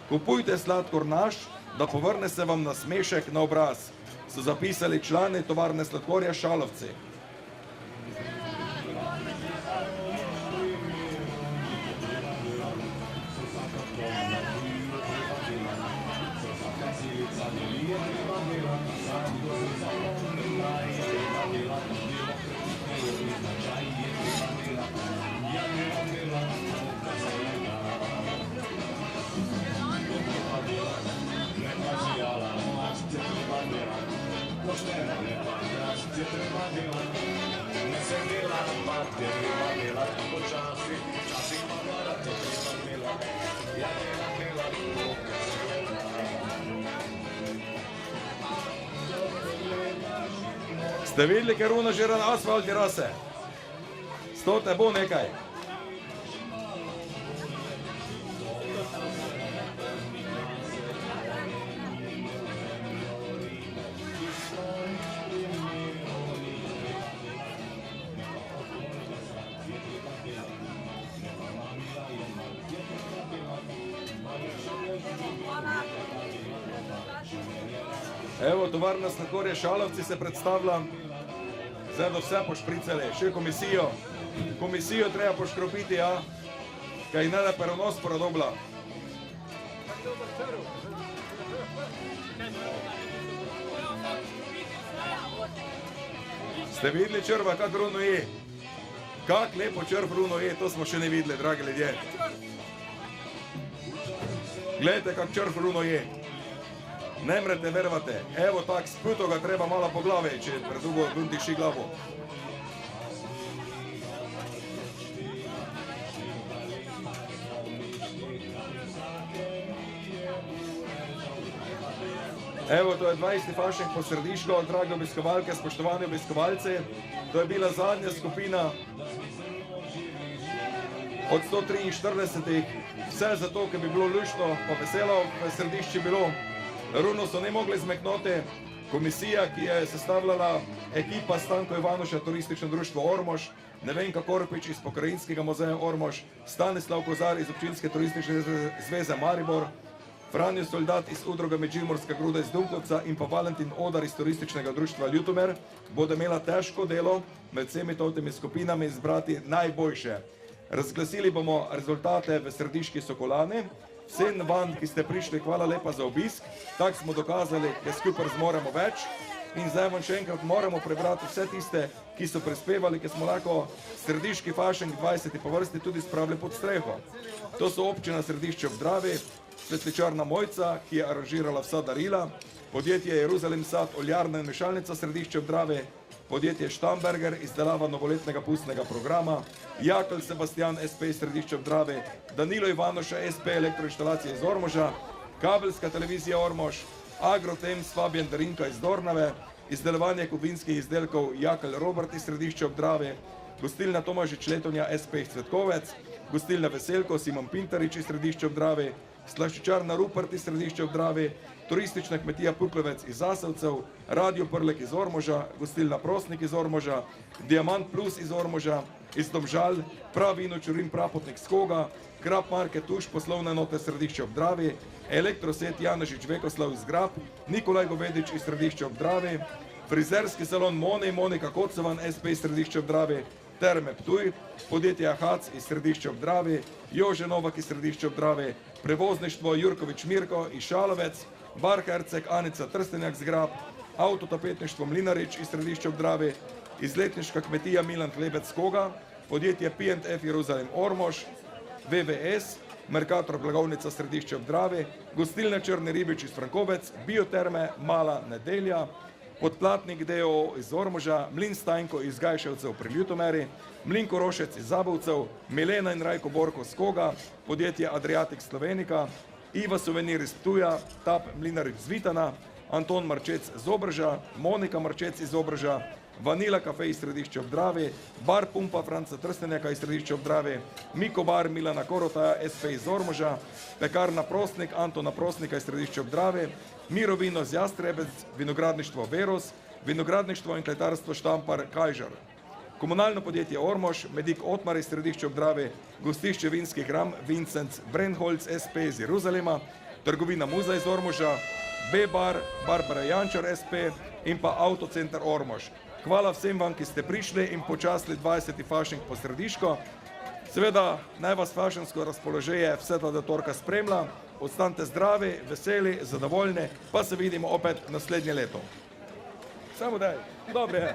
Kupujte sladkor naš, da povrne se vam nasmešek na obraz, so zapisali člani tovarne sladkorja Šalovci. Ste videli, ker runo že na asfalt rase? Stote bo nekaj. Evo, tovarna sladkorja Šalovci se predstavlja. Zdaj do vse pošpricali, še komisijo. Komisijo treba poškropiti, ja. Kaj ne da peronos poradobla. Ste videli črva, kak runo je? Kak lepo črv runo je, to smo še ne videli, dragi ljudje. Gledajte, kak črv runo je. Ne mrete verovati, evo tak sputo ga treba malo po glavi, če predugo buntiši glavo. Evo, to je 20. fašenk po Središko, drage obiskovalke, spoštovani obiskovalci. To je bila zadnja skupina od 143. Vse zato, ker bi bilo luštno pa veselo v Središči bilo. Runo so ne mogli zmeknoti. Komisija, ki je sestavljala ekipa Stanko Ivanuša, turistično društvo Ormož, Nevenka Korpič iz Pokrajinskega muzeja Ormož, Stanislav Kozar iz Občinske turistične zveze Maribor, Franjo Soldat iz udruga Međimurska gruda iz Dunkovca in pa Valentin Odar iz turističnega društva Ljutomer, bodo imela težko delo med vsemi temi skupinami izbrati najboljše. Razglasili bomo rezultate v Središki Sokolani. Vsem vam, ki ste prišli, hvala lepa za obisk. Tako smo dokazali, da skupaj zmoremo več. In zdaj vam še enkrat moramo prebrati vse tiste, ki so prispevali, ki smo lahko Središki fašenk 20. po vrsti tudi spravili pod streho. To so občina Središče ob Dravi, Svetličarna Mojca, ki je aranžirala vsa darila, podjetje Jeruzalem Sad, oljarna in mešalnica Središče ob Dravi, podjetje Štamberger, izdelava novoletnega pustnega programa, Jakl Sebastian SP iz Središče ob Dravi, Danilo Ivanoša SP elektroinštalacije iz Ormoža, Kabelska televizija Ormož, Agrotems Fabian Darinka iz Dornave, izdelovanje kovinskih izdelkov Jakl Robert iz Središče ob Dravi, gostilna Tomažič Letonja SP Cvetkovec, gostilna Veselko Simon Pintarič iz Središče ob Dravi, slaščičarna Rupert iz Središče ob Dravi, turistična kmetija Puklovec iz Zasavcev, Radio Prlek iz Ormoža, gostilna Prosnik iz Ormoža, Diamant Plus iz Ormoža, iz Domžal, Pravino Čurin Prapotnik Skoga, Grab Market Tuš, poslovne enote Središče ob Dravi, Elektroset Janežič Vekoslav iz Grab, Nikolaj Govedič iz Središče ob Dravi, frizerski salon Mone, Monika Kocevan, SP iz Središče ob Dravi, Terme Ptuj, podjetje Ahac iz Središče ob Dravi, Jože Novak iz Središče ob Dravi, prevozništvo Jurkovič Mirko iz Šalovec, Bar Herceg Anica Trstenjak z Grab, Autotapetništvo Mlinarič iz Središče ob Dravi, izletniška kmetija Milan Klebec Skoga, podjetje P&F Jeruzalem Ormož, VVS, Mercator Blagovnica Središče ob Dravi, gostilna Črni Ribič iz Frankovec, Bioterme Mala Nedelja, Podplatnik DO iz Ormoža, Mlin Stajnko iz Gajševcev pri Ljutomeri, Mlin Korošec iz Zabovcev, Milena in Rajko Borko z Koga, podjetje Adriatic Slovenika, Iva Suvenir iz Ptuja, Tap Mlinarič z Vitana, Anton Marčec z Obrža, Monika Marčec iz Obrža, Vanila Kafe iz Središče ob Dravi, Bar Pumpa Franca Trstenjaka iz Središče ob Dravi, Miko Bar Milana Korotaja SP iz Ormoža, Pekarna Prostnik Antona Prostnika iz Središče ob Dravi, Miro Vino z Jastrebec, Vinogradništvo Veros, Vinogradništvo in kletarstvo Štampar Kajžar. Komunalno podjetje Ormož, Medik Otmar iz Središče ob Dravi, gostišče Vinski Gram, Vincent Brenholz SP iz Jeruzalema, trgovina Muza iz Ormoža, B-Bar, Barbara Jančar SP in pa Autocenter Ormož. Hvala vsem vam, ki ste prišli in počastili 20. fašenk po Središko. Seveda, naj vas fašensko razpoloženje vse ta torka spremlja. Ostanite zdravi, veseli, zadovoljni, pa se vidimo opet naslednje leto. Samo daj, dobre.